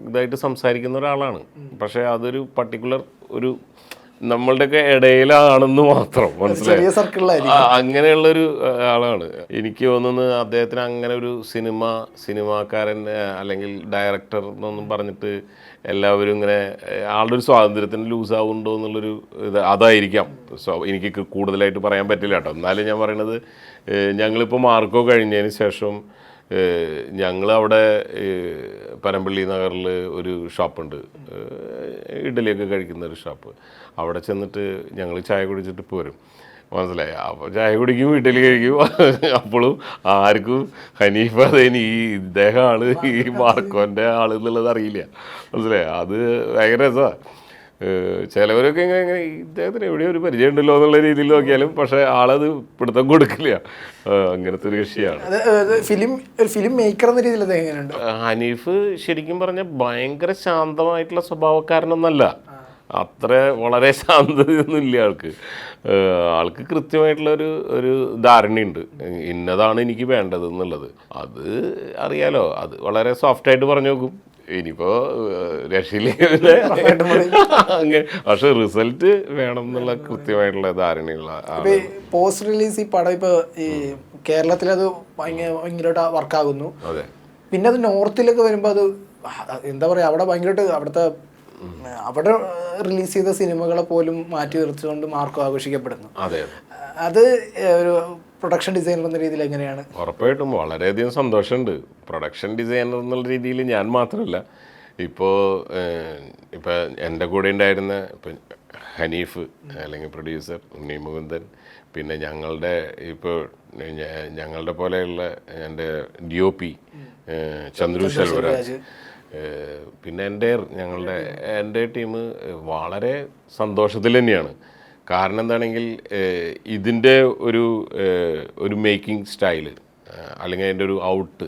ഇതായിട്ട് സംസാരിക്കുന്ന ഒരാളാണ്. പക്ഷേ അതൊരു പർട്ടിക്കുലർ ഒരു നമ്മളുടെയൊക്കെ ഇടയിലാണെന്ന് മാത്രം മനസ്സിലായി. അങ്ങനെയുള്ളൊരു ആളാണ്. എനിക്ക് തോന്നുന്നത് അദ്ദേഹത്തിന് അങ്ങനെ ഒരു സിനിമാക്കാരൻ അല്ലെങ്കിൽ ഡയറക്ടർ എന്നൊന്നും പറഞ്ഞിട്ട് എല്ലാവരും ഇങ്ങനെ ആളുടെ ഒരു സ്വാതന്ത്ര്യത്തിന് ലൂസാവുന്നുണ്ടോ എന്നുള്ളൊരു ഇത് അതായിരിക്കാം. എനിക്ക് കൂടുതലായിട്ട് പറയാൻ പറ്റില്ല കേട്ടോ. എന്നാലും ഞാൻ പറയണത്, ഞങ്ങളിപ്പോൾ മാർക്കോ കഴിഞ്ഞതിന് ശേഷം ഞങ്ങളവിടെ പനമ്പള്ളി നഗറിൽ ഒരു ഷോപ്പുണ്ട്, ഇഡ്ഡലിയൊക്കെ കഴിക്കുന്ന ഒരു ഷോപ്പ്. അവിടെ ചെന്നിട്ട് ഞങ്ങൾ ചായ കുടിച്ചിട്ട് പോരും, മനസ്സിലായി. അപ്പോൾ ചായ കുടിക്കും, ഇഡ്ഡലി കഴിക്കും. അപ്പോഴും ആർക്കും ഹനീഫ് അദേനി ഇദ്ദേഹമാണ് ഈ മാർക്കോൻ്റെ ആൾ എന്നുള്ളത് അറിയില്ല, മനസ്സിലായി. അത് ഭയങ്കര രസമാണ്. ചിലവരൊക്കെ ഇങ്ങനെ ഇദ്ദേഹത്തിന് എവിടെയോ ഒരു പരിചയം ഉണ്ടല്ലോ എന്നുള്ള രീതിയിൽ നോക്കിയാലും പക്ഷെ ആളത് പിടുത്തം കൊടുക്കില്ല. അങ്ങനത്തെ ഒരു കക്ഷിയാണ്. ഫിലിം മേക്കർ എന്ന രീതിയിൽ എങ്ങനെയുണ്ട് ഹനീഫ്? ശരിക്കും പറഞ്ഞാൽ ഭയങ്കര ശാന്തമായിട്ടുള്ള സ്വഭാവക്കാരനൊന്നല്ല, അത്ര വളരെ ശാന്തതയൊന്നും ഇല്ല ആൾക്ക്. ആൾക്ക് കൃത്യമായിട്ടുള്ള ഒരു ധാരണയുണ്ട്, ഇന്നതാണ് എനിക്ക് വേണ്ടത് എന്നുള്ളത്. അത് അറിയാലോ, അത് വളരെ സോഫ്റ്റായിട്ട് പറഞ്ഞു നോക്കും. ഇനിയിപ്പോ രക്ഷയില്ലേ, പക്ഷെ റിസൾട്ട് വേണം എന്നുള്ള കൃത്യമായിട്ടുള്ള ധാരണയുള്ള. പോസ്റ്റ് റിലീസ് ഈ പടം ഇപ്പൊ ഈ കേരളത്തിൽ അത് ഭയങ്കരമായിട്ട് വർക്കാകുന്നു. അതെ. പിന്നെ അത് നോർത്തിലൊക്കെ വരുമ്പോ അത് എന്താ പറയാ, അവിടെ ഭയങ്കരമായിട്ട് അവിടെ റിലീസ് ചെയ്ത സിനിമകളെ പോലും മാറ്റി നിർത്തിക്കൊണ്ട് മാർക്കോ ആഘോഷിക്കപ്പെടുന്നു. അതെ. അത് ഒരു പ്രൊഡക്ഷൻ ഡിസൈനർ എന്ന രീതിയിൽ എങ്ങനെയാണ്? ഉറപ്പായിട്ടും വളരെയധികം സന്തോഷമുണ്ട്. പ്രൊഡക്ഷൻ ഡിസൈനർ എന്നുള്ള രീതിയിൽ ഞാൻ മാത്രമല്ല, ഇപ്പോൾ എൻ്റെ കൂടെ ഉണ്ടായിരുന്ന ഇപ്പം ഹനീഫ് അല്ലെങ്കിൽ പ്രൊഡ്യൂസർ ഉണ്ണി മുകുന്ദൻ, പിന്നെ ഞങ്ങളുടെ പോലെയുള്ള എൻ്റെ DOP ചന്ദ്രു ശെൽവരാജ്, പിന്നെ എൻ്റെ ടീം വളരെ സന്തോഷത്തിൽ തന്നെയാണ്. കാരണം എന്താണെങ്കിൽ ഇതിൻ്റെ ഒരു മേക്കിംഗ് സ്റ്റൈല് അല്ലെങ്കിൽ അതിൻ്റെ ഒരു ഔട്ട്,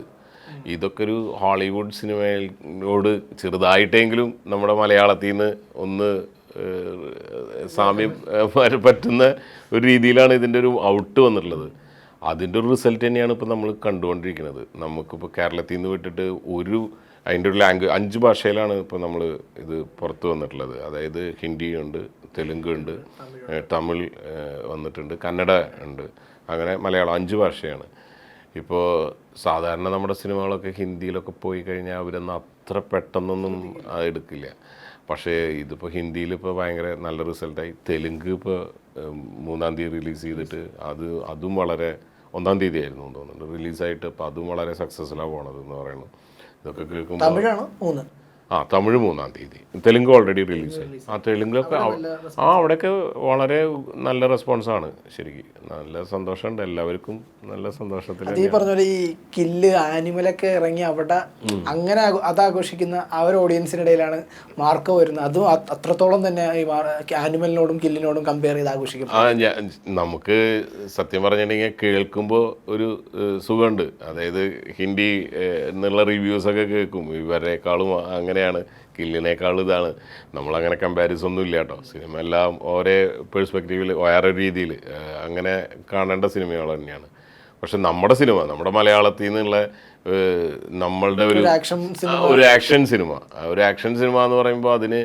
ഇതൊക്കെ ഒരു ഹോളിവുഡ് സിനിമയോട് ചെറുതായിട്ടെങ്കിലും നമ്മുടെ മലയാളത്തിൽ നിന്ന് ഒന്ന് സാമ്യം പറ്റുന്ന ഒരു രീതിയിലാണ് ഇതിൻ്റെ ഒരു ഔട്ട് വന്നിട്ടുള്ളത്. അതിൻ്റെ ഒരു റിസൾട്ട് തന്നെയാണ് ഇപ്പോൾ നമ്മൾ കണ്ടുകൊണ്ടിരിക്കുന്നത്. നമുക്കിപ്പോൾ കേരളത്തിൽ നിന്ന് വിട്ടിട്ട് അതിൻ്റെ ഒരു ലാംഗ്വേജ് 5 ഭാഷയിലാണ് ഇപ്പോൾ നമ്മൾ ഇത് പുറത്ത് വന്നിട്ടുള്ളത്. അതായത് ഹിന്ദി ഉണ്ട്, തെലുങ്ക് ഉണ്ട്, തമിഴ് വന്നിട്ടുണ്ട്, കന്നഡ ഉണ്ട്, അങ്ങനെ മലയാളം 5 ഭാഷയാണ്. ഇപ്പോൾ സാധാരണ നമ്മുടെ സിനിമകളൊക്കെ ഹിന്ദിയിലൊക്കെ പോയി കഴിഞ്ഞാൽ അവരൊന്നും അത്ര പെട്ടെന്നൊന്നും എടുക്കില്ല. പക്ഷേ ഇതിപ്പോൾ ഹിന്ദിയിൽ ഇപ്പോൾ ഭയങ്കര നല്ല റിസൾട്ടായി. തെലുങ്ക് ഇപ്പോൾ 3-ാം തീയതി റിലീസ് ചെയ്തിട്ട് അതും വളരെ 1-ാം തീയതി ആയിരുന്നു തോന്നുന്നുണ്ട് റിലീസായിട്ട്. അപ്പോൾ അതും വളരെ സക്സസ്ഫുള്ളാണ് പോണത് എന്ന് പറയുന്നു. ഇതൊക്കെ കേൾക്കുമ്പോൾ തമിഴ് 3-ാം തീയതി, തെലുങ്ക് ഓൾറെഡി റിലീസായി. തെലുങ്കൊക്കെ അവിടെയൊക്കെ വളരെ നല്ല റെസ്പോൺസാണ്. ശരിക്കും നല്ല സന്തോഷമുണ്ട്, എല്ലാവർക്കും നല്ല സന്തോഷത്തിൽ. ഈ പറഞ്ഞ പോലെ ഈ കില്ല് ആനിമലൊക്കെ ഇറങ്ങി അവിടെ അങ്ങനെ അതാഘോഷിക്കുന്ന ആ ഒരു ഓഡിയൻസിനിടയിലാണ് മാർക്കോ വരുന്നത്. അതും അത്രത്തോളം തന്നെ ഈ ആനിമലിനോടും കില്ലിനോടും കമ്പയർ ചെയ്ത് ആഘോഷിക്കും. നമുക്ക് സത്യം പറഞ്ഞിട്ടുണ്ടെങ്കിൽ കേൾക്കുമ്പോൾ ഒരു സുഖമുണ്ട്. അതായത് ഹിന്ദി എന്നുള്ള റിവ്യൂസൊക്കെ കേൾക്കും, ഇവരെക്കാളും അങ്ങനെയാണ്, കില്ലിനേക്കാളും ഇതാണ്. നമ്മളങ്ങനെ കമ്പാരിസൺ ഒന്നും ഇല്ല കേട്ടോ. സിനിമ എല്ലാം ഓരോ പേഴ്സ്പെക്റ്റീവിൽ വേറെ രീതിയിൽ അങ്ങനെ കാണേണ്ട സിനിമകൾ തന്നെയാണ്. പക്ഷെ നമ്മുടെ സിനിമ, നമ്മുടെ മലയാളത്തിൽ നിന്നുള്ള നമ്മളുടെ ഒരു ആക്ഷൻ സിനിമ എന്ന് പറയുമ്പോൾ അതിന്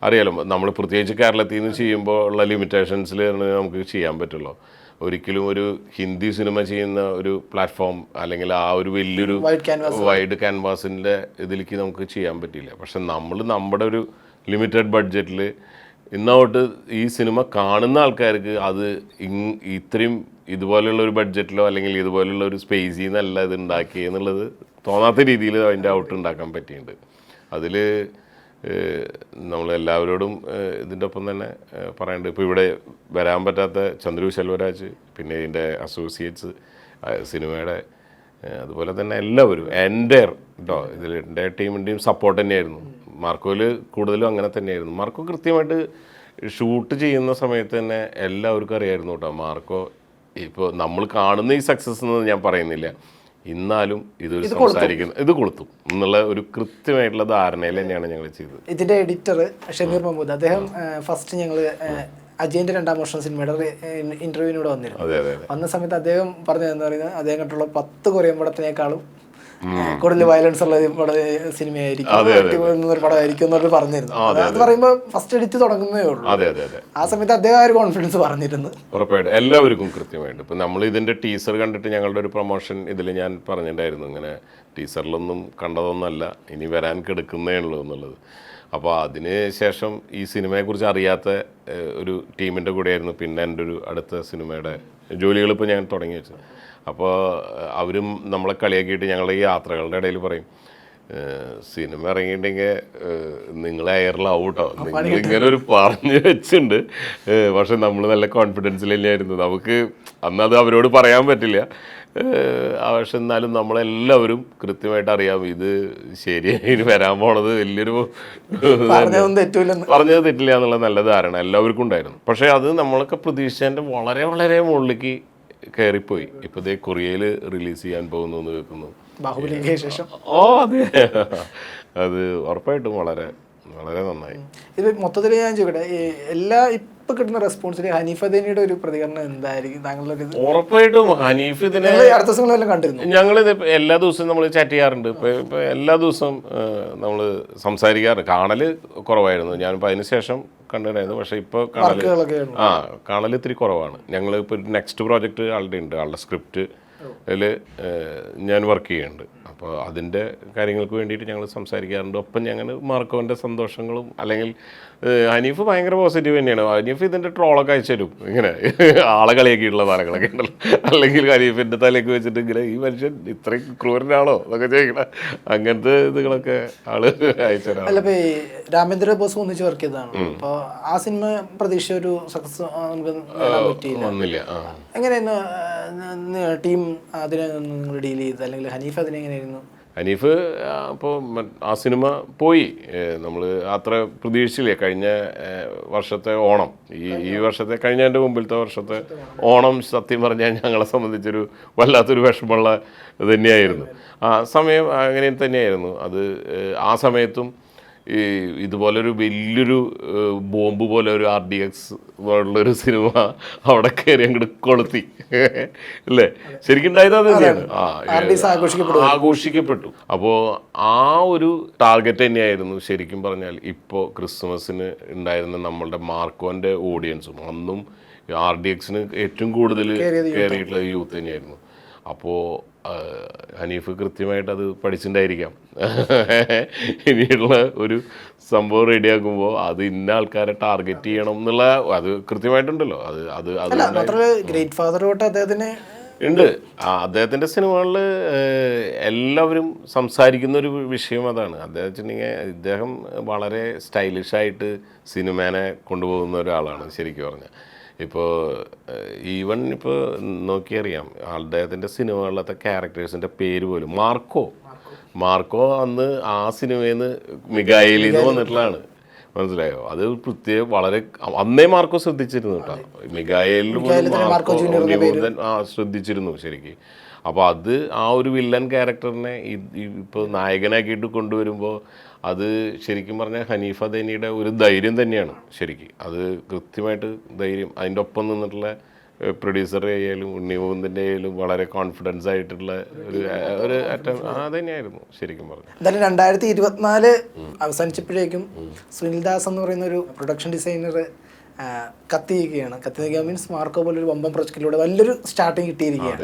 അറിയാലോ, നമ്മൾ പ്രത്യേകിച്ച് കേരളത്തിൽ നിന്ന് ചെയ്യുമ്പോൾ ഉള്ള ലിമിറ്റേഷൻസിൽ നമുക്ക് ചെയ്യാൻ പറ്റുള്ളൂ. ഒരിക്കലും ഒരു ഹിന്ദി സിനിമ ചെയ്യുന്ന ഒരു പ്ലാറ്റ്ഫോം അല്ലെങ്കിൽ ആ ഒരു വലിയൊരു വൈഡ് ക്യാൻവാസിൻ്റെ ഇതിലേക്ക് നമുക്ക് ചെയ്യാൻ പറ്റില്ല. പക്ഷെ നമ്മുടെ ഒരു ലിമിറ്റഡ് ബഡ്ജറ്റിൽ ഇന്നോട്ട് ഈ സിനിമ കാണുന്ന ആൾക്കാർക്ക് അത് ഇത്രയും ഇതുപോലെയുള്ള ഒരു ബഡ്ജറ്റിലോ അല്ലെങ്കിൽ ഇതുപോലെയുള്ള ഒരു സ്പേസിൽ നിന്നല്ല ഇത് ഉണ്ടാക്കി എന്നുള്ളത് തോന്നാത്ത രീതിയിൽ അതിൻ്റെ ഔട്ട് ഉണ്ടാക്കാൻ പറ്റിയിട്ടുണ്ട്. അതിൽ നമ്മളെല്ലാവരോടും ഇതിൻ്റെ ഒപ്പം തന്നെ പറയേണ്ടത്, ഇപ്പോൾ ഇവിടെ വരാൻ പറ്റാത്ത ചന്ദ്രു ശെൽവരാജ്, പിന്നെ ഇതിൻ്റെ അസോസിയേറ്റ്സ്, സിനിമയുടെ, അതുപോലെ തന്നെ എല്ലാവരും എൻ്റെ കേട്ടോ, ഇതിൽ എൻ്റെ ടീമിൻ്റെയും സപ്പോർട്ട് തന്നെയായിരുന്നു. മാർക്കോയിൽ കൂടുതലും അങ്ങനെ തന്നെയായിരുന്നു. മാർക്കോ കൃത്യമായിട്ട് ഷൂട്ട് ചെയ്യുന്ന സമയത്ത് തന്നെ എല്ലാവർക്കും അറിയായിരുന്നു കേട്ടോ. മാർക്കോ ഇപ്പോൾ നമ്മൾ കാണുന്ന ഈ സക്സസ് എന്ന് ഞാൻ പറയുന്നില്ല, എന്നാലും ഇത് സംസാരിക്കുന്നു, ഇത് കൊളുത്തും എന്നുള്ള ഒരു കൃത്യമായിട്ടുള്ള ധാരണയിൽ തന്നെയാണ് ഞങ്ങൾ ചെയ്തത്. ഇതിന്റെ എഡിറ്റർ ഷമീർ മഹമ്മൂദ്, അദ്ദേഹം ഫസ്റ്റ് ഞങ്ങൾ അജയന്റെ 2-ാം മോഷണ സിനിമയുടെ ഇന്റർവ്യൂവിനൂടെ വന്നിരുന്നു. വന്ന സമയത്ത് അദ്ദേഹം പറഞ്ഞതെന്ന് പറയുന്നത്, അദ്ദേഹം കണ്ടുള്ള 10 കൊറിയൻ പടത്തിനേക്കാളും കൂടുതൽ വയലൻസ് ഉള്ള സിനിമയായിരിക്കും, ഒരു പടമായിരിക്കും എന്നൊരു പറഞ്ഞിരുന്നു. അത് പറയുമ്പോൾ ഫസ്റ്റ് എഡിറ്റ് തുടങ്ങുന്നേ ഉള്ളൂ. ആ സമയത്ത് അദ്ദേഹം ഒരു കോൺഫിഡൻസ് പറഞ്ഞിരുന്നു. ഉറപ്പായിട്ടും എല്ലാവർക്കും കൃത്യമായിട്ട്. ഇപ്പം നമ്മൾ ഇതിന്റെ ടീസർ കണ്ടിട്ട് ഞങ്ങളുടെ ഒരു പ്രൊമോഷൻ ഇതിൽ ഞാൻ പറഞ്ഞിട്ടുണ്ടായിരുന്നു, ഇങ്ങനെ ടീസറിലൊന്നും കണ്ടതൊന്നല്ല, ഇനി വരാൻ കിടക്കുന്നേ ഉള്ളൂ എന്നുള്ളത്. അപ്പോൾ അതിന് ശേഷം ഈ സിനിമയെക്കുറിച്ച് അറിയാത്ത ഒരു ടീമിൻ്റെ കൂടെയായിരുന്നു പിന്നെ എൻ്റെ ഒരു അടുത്ത സിനിമയുടെ ജോലികളിപ്പോൾ ഞാൻ തുടങ്ങി വെച്ചത്. അപ്പോൾ അവരും നമ്മളെ കളിയാക്കിയിട്ട് ഞങ്ങളുടെ ഈ യാത്രകളുടെ ഇടയിൽ പറയും, സിനിമ ഇറങ്ങിയിട്ടുണ്ടെങ്കിൽ നിങ്ങൾ എയറിലാവും കേട്ടോ, നിങ്ങൾ ഇങ്ങനെ ഒരു പറഞ്ഞു വെച്ചിട്ടുണ്ട്. പക്ഷെ നമ്മൾ നല്ല കോൺഫിഡൻസിൽ തന്നെയായിരുന്നു. നമുക്ക് അന്നത് അവരോട് പറയാൻ പറ്റില്ല. പക്ഷെ എന്നാലും നമ്മളെല്ലാവരും കൃത്യമായിട്ട് അറിയാം ഇത് ശരിയായി വരാൻ പോണത് വലിയൊരു പറഞ്ഞത് തെറ്റില്ല എന്നുള്ള നല്ല ധാരണ എല്ലാവർക്കും ഉണ്ടായിരുന്നു. പക്ഷെ അത് നമ്മളൊക്കെ പ്രതീക്ഷിച്ചതിൻ്റെ വളരെ വളരെ മുകളിലേക്ക് കയറിപ്പോയി. ഇപ്പോൾ ഇതേ കൊറിയയിൽ റിലീസ് ചെയ്യാൻ പോകുന്നു എന്ന് കേൾക്കുന്നു. അതെ, അത് ഉറപ്പായിട്ടും വളരെ വളരെ നന്നായി. ഇത് മൊത്തത്തിൽ ഞാൻ ചോദിക്കട്ടെ, എല്ലാ ഇപ്പൊ കിട്ടുന്ന റെസ്പോൺസിൽ ഹനീഫ് അദീനിയുടെ ഒരു പ്രതികരണം എന്തായിരിക്കും താങ്കളുടെ? ഉറപ്പായിട്ടും ഹനീഫ് ഇതിനെ അടുത്ത ദിവസങ്ങളെല്ലാം കണ്ടിരുന്നു. ഞങ്ങളിത് എല്ലാ ദിവസവും നമ്മൾ ചാറ്റ് ചെയ്യാറുണ്ട്. ഇപ്പൊ എല്ലാ ദിവസവും നമ്മൾ സംസാരിക്കാറുണ്ട്. കാണല് കുറവായിരുന്നു, ഞാനിപ്പോൾ അതിന് ശേഷം കണ്ടിട്ടുണ്ടായിരുന്നു. പക്ഷെ ഇപ്പോൾ കാണൽ ഇത്തിരി കുറവാണ്. ഞങ്ങൾ ഇപ്പോൾ നെക്സ്റ്റ് പ്രോജക്റ്റ് ആളുടെ ഉണ്ട്, ആളുടെ സ്ക്രിപ്റ്റ് അതിൽ ഞാൻ വർക്ക് ചെയ്യുന്നുണ്ട്. അപ്പോൾ അതിൻ്റെ കാര്യങ്ങൾക്ക് വേണ്ടിയിട്ട് ഞങ്ങൾ സംസാരിക്കാറുണ്ട്. ഒപ്പം ഞങ്ങൾ മാർക്കോൻ്റെ സന്തോഷങ്ങളും, അല്ലെങ്കിൽ ഹനീഫ് ഭയങ്കര പോസിറ്റീവ് തന്നെയാണ്. ഹനീഫ് ഇതിൻ്റെ ട്രോളൊക്കെ അയച്ചു തരും, ഇങ്ങനെ ആളെ കളിയാക്കിയിട്ടുള്ള സാധനങ്ങളൊക്കെ ഉണ്ടല്ലോ. അല്ലെങ്കിൽ ഹനീഫിൻ്റെ തലയ്ക്ക് വെച്ചിട്ട് ഇങ്ങനെ ഈ മനുഷ്യൻ ഇത്രയും ക്രൂരനാണോ എന്നൊക്കെ ചോദിക്കണം. അങ്ങനത്തെ ഇതുകളൊക്കെ ആള് അയച്ചു തരാം. അല്ല, ഇപ്പോൾ ഈ രാമേന്ദ്ര ബോസ് ഒന്നിച്ച് വർക്ക് ചെയ്തതാണ്. അപ്പോൾ ആ സിനിമ പ്രതീക്ഷ ഒരു സക്സസ് നമുക്ക് വന്നില്ല. എങ്ങനെയായിരുന്നു ടീം അതിനെ നിങ്ങൾ ഡീൽ ചെയ്തത്, അല്ലെങ്കിൽ ഹനീഫ് അതിനെങ്ങനെയായിരുന്നു? ഹനീഫ് അപ്പോൾ ആ സിനിമ പോയി, നമ്മൾ അത്ര പ്രതീക്ഷിച്ചില്ല. കഴിഞ്ഞ വർഷത്തെ ഓണം, ഈ വർഷത്തെ കഴിഞ്ഞതിൻ്റെ മുമ്പിലത്തെ വർഷത്തെ ഓണം സത്യം പറഞ്ഞാൽ ഞങ്ങളെ സംബന്ധിച്ചൊരു വല്ലാത്തൊരു വിഷമമുള്ള തന്നെയായിരുന്നു. ആ സമയം അങ്ങനെ തന്നെയായിരുന്നു. അത് ആ സമയത്തും ഈ ഇതുപോലൊരു വലിയൊരു ബോംബ് പോലെ ഒരു RDX പോലുള്ളൊരു സിനിമ അവിടെ കയറി അങ്ങോട്ട് കൊളുത്തി അല്ലേ, ശരിക്കും ഉണ്ടായത് അത് തന്നെയാണ്. ആഘോഷിക്കപ്പെട്ടു. അപ്പോൾ ആ ഒരു ടാർഗറ്റ് തന്നെയായിരുന്നു ശരിക്കും പറഞ്ഞാൽ ഇപ്പോൾ ക്രിസ്മസിന് ഉണ്ടായിരുന്ന നമ്മളുടെ മാർക്കോൻ്റെ ഓഡിയൻസും. അന്നും RDXന് ഏറ്റവും കൂടുതൽ കയറിയിട്ടുള്ള യൂത്ത് തന്നെയായിരുന്നു. അപ്പോൾ ഹനീഫ് കൃത്യമായിട്ട് അത് പഠിച്ചിട്ടുണ്ടായിരിക്കാം. ഇനിയുള്ള ഒരു സംഭവം റെഡിയാക്കുമ്പോൾ അത് ഇന്ന ആൾക്കാരെ ടാർഗറ്റ് ചെയ്യണം എന്നുള്ള അത് കൃത്യമായിട്ടുണ്ടല്ലോ. ഗ്രേറ്റ് ഫാദർ തൊട്ട് അദ്ദേഹത്തിന് ഉണ്ട്. അദ്ദേഹത്തിൻ്റെ സിനിമകളിൽ എല്ലാവരും സംസാരിക്കുന്ന ഒരു വിഷയം അതാണ്. ഇദ്ദേഹം വളരെ സ്റ്റൈലിഷായിട്ട് സിനിമേനെ കൊണ്ടുപോകുന്ന ഒരാളാണ് ശരിക്കും പറഞ്ഞാൽ. ഇപ്പോൾ ഈവൻ ഇപ്പോൾ നോക്കിയറിയാം അദ്ദേഹത്തിൻ്റെ സിനിമകളിലത്തെ ക്യാരക്ടേഴ്സിൻ്റെ പേര് പോലും മാർക്കോ അന്ന് ആ സിനിമയിൽ നിന്ന് മിഗായേലിൽ നിന്ന് വന്നിട്ടുള്ളതാണ്, മനസ്സിലായോ? അത് പ്രത്യേകം വളരെ അന്നേ മാർക്കോ ശ്രദ്ധിച്ചിരുന്നു കേട്ടോ. മിഗായേലിൽ ശ്രദ്ധിച്ചിരുന്നു ശരിക്കും. അപ്പോൾ അത് ആ ഒരു വില്ലൻ ക്യാരക്ടറിനെ ഇപ്പോൾ നായകനാക്കിയിട്ട് കൊണ്ടുവരുമ്പോൾ അത് ശരിക്കും പറഞ്ഞാൽ ഹനീഫ അദേനിയുടെ ഒരു ധൈര്യം തന്നെയാണ് ശരിക്കും. അത് കൃത്യമായിട്ട് ധൈര്യം, അതിൻ്റെ ഒപ്പം നിന്നിട്ടുള്ള പ്രൊഡ്യൂസറെ ആയാലും ഉണ്ണിമുകുന്ദൻ്റെ ആയാലും വളരെ കോൺഫിഡൻസ് ആയിട്ടുള്ള ഒരു അറ്റം തന്നെയായിരുന്നു ശരിക്കും പറഞ്ഞു. എന്തായാലും 2024 അവസാനിച്ചപ്പോഴേക്കും സുനിൽ ദാസ് എന്ന് പറയുന്ന ഒരു പ്രൊഡക്ഷൻ ഡിസൈനർ കത്തിയിരിക്കുകയാണ്. മീൻസ് മാർക്കോ പോലൊരു വമ്പൻ പ്രൊജക്റ്റിലൂടെ വലിയൊരു സ്റ്റാർട്ടിങ് കിട്ടിയിരിക്കുകയാണ്.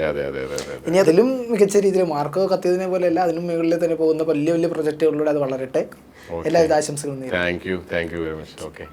ഇനി അതിലും മികച്ച രീതിയിൽ മാർക്കോ കത്തിയതിനെ പോലെയല്ല, അതിനും മുകളിൽ തന്നെ പോകുന്ന വലിയ വലിയ പ്രൊജക്റ്റുകളിലൂടെ അത് വളരട്ടെ. എല്ലാവിധ ആശംസകളും. Thank you very much. Okay.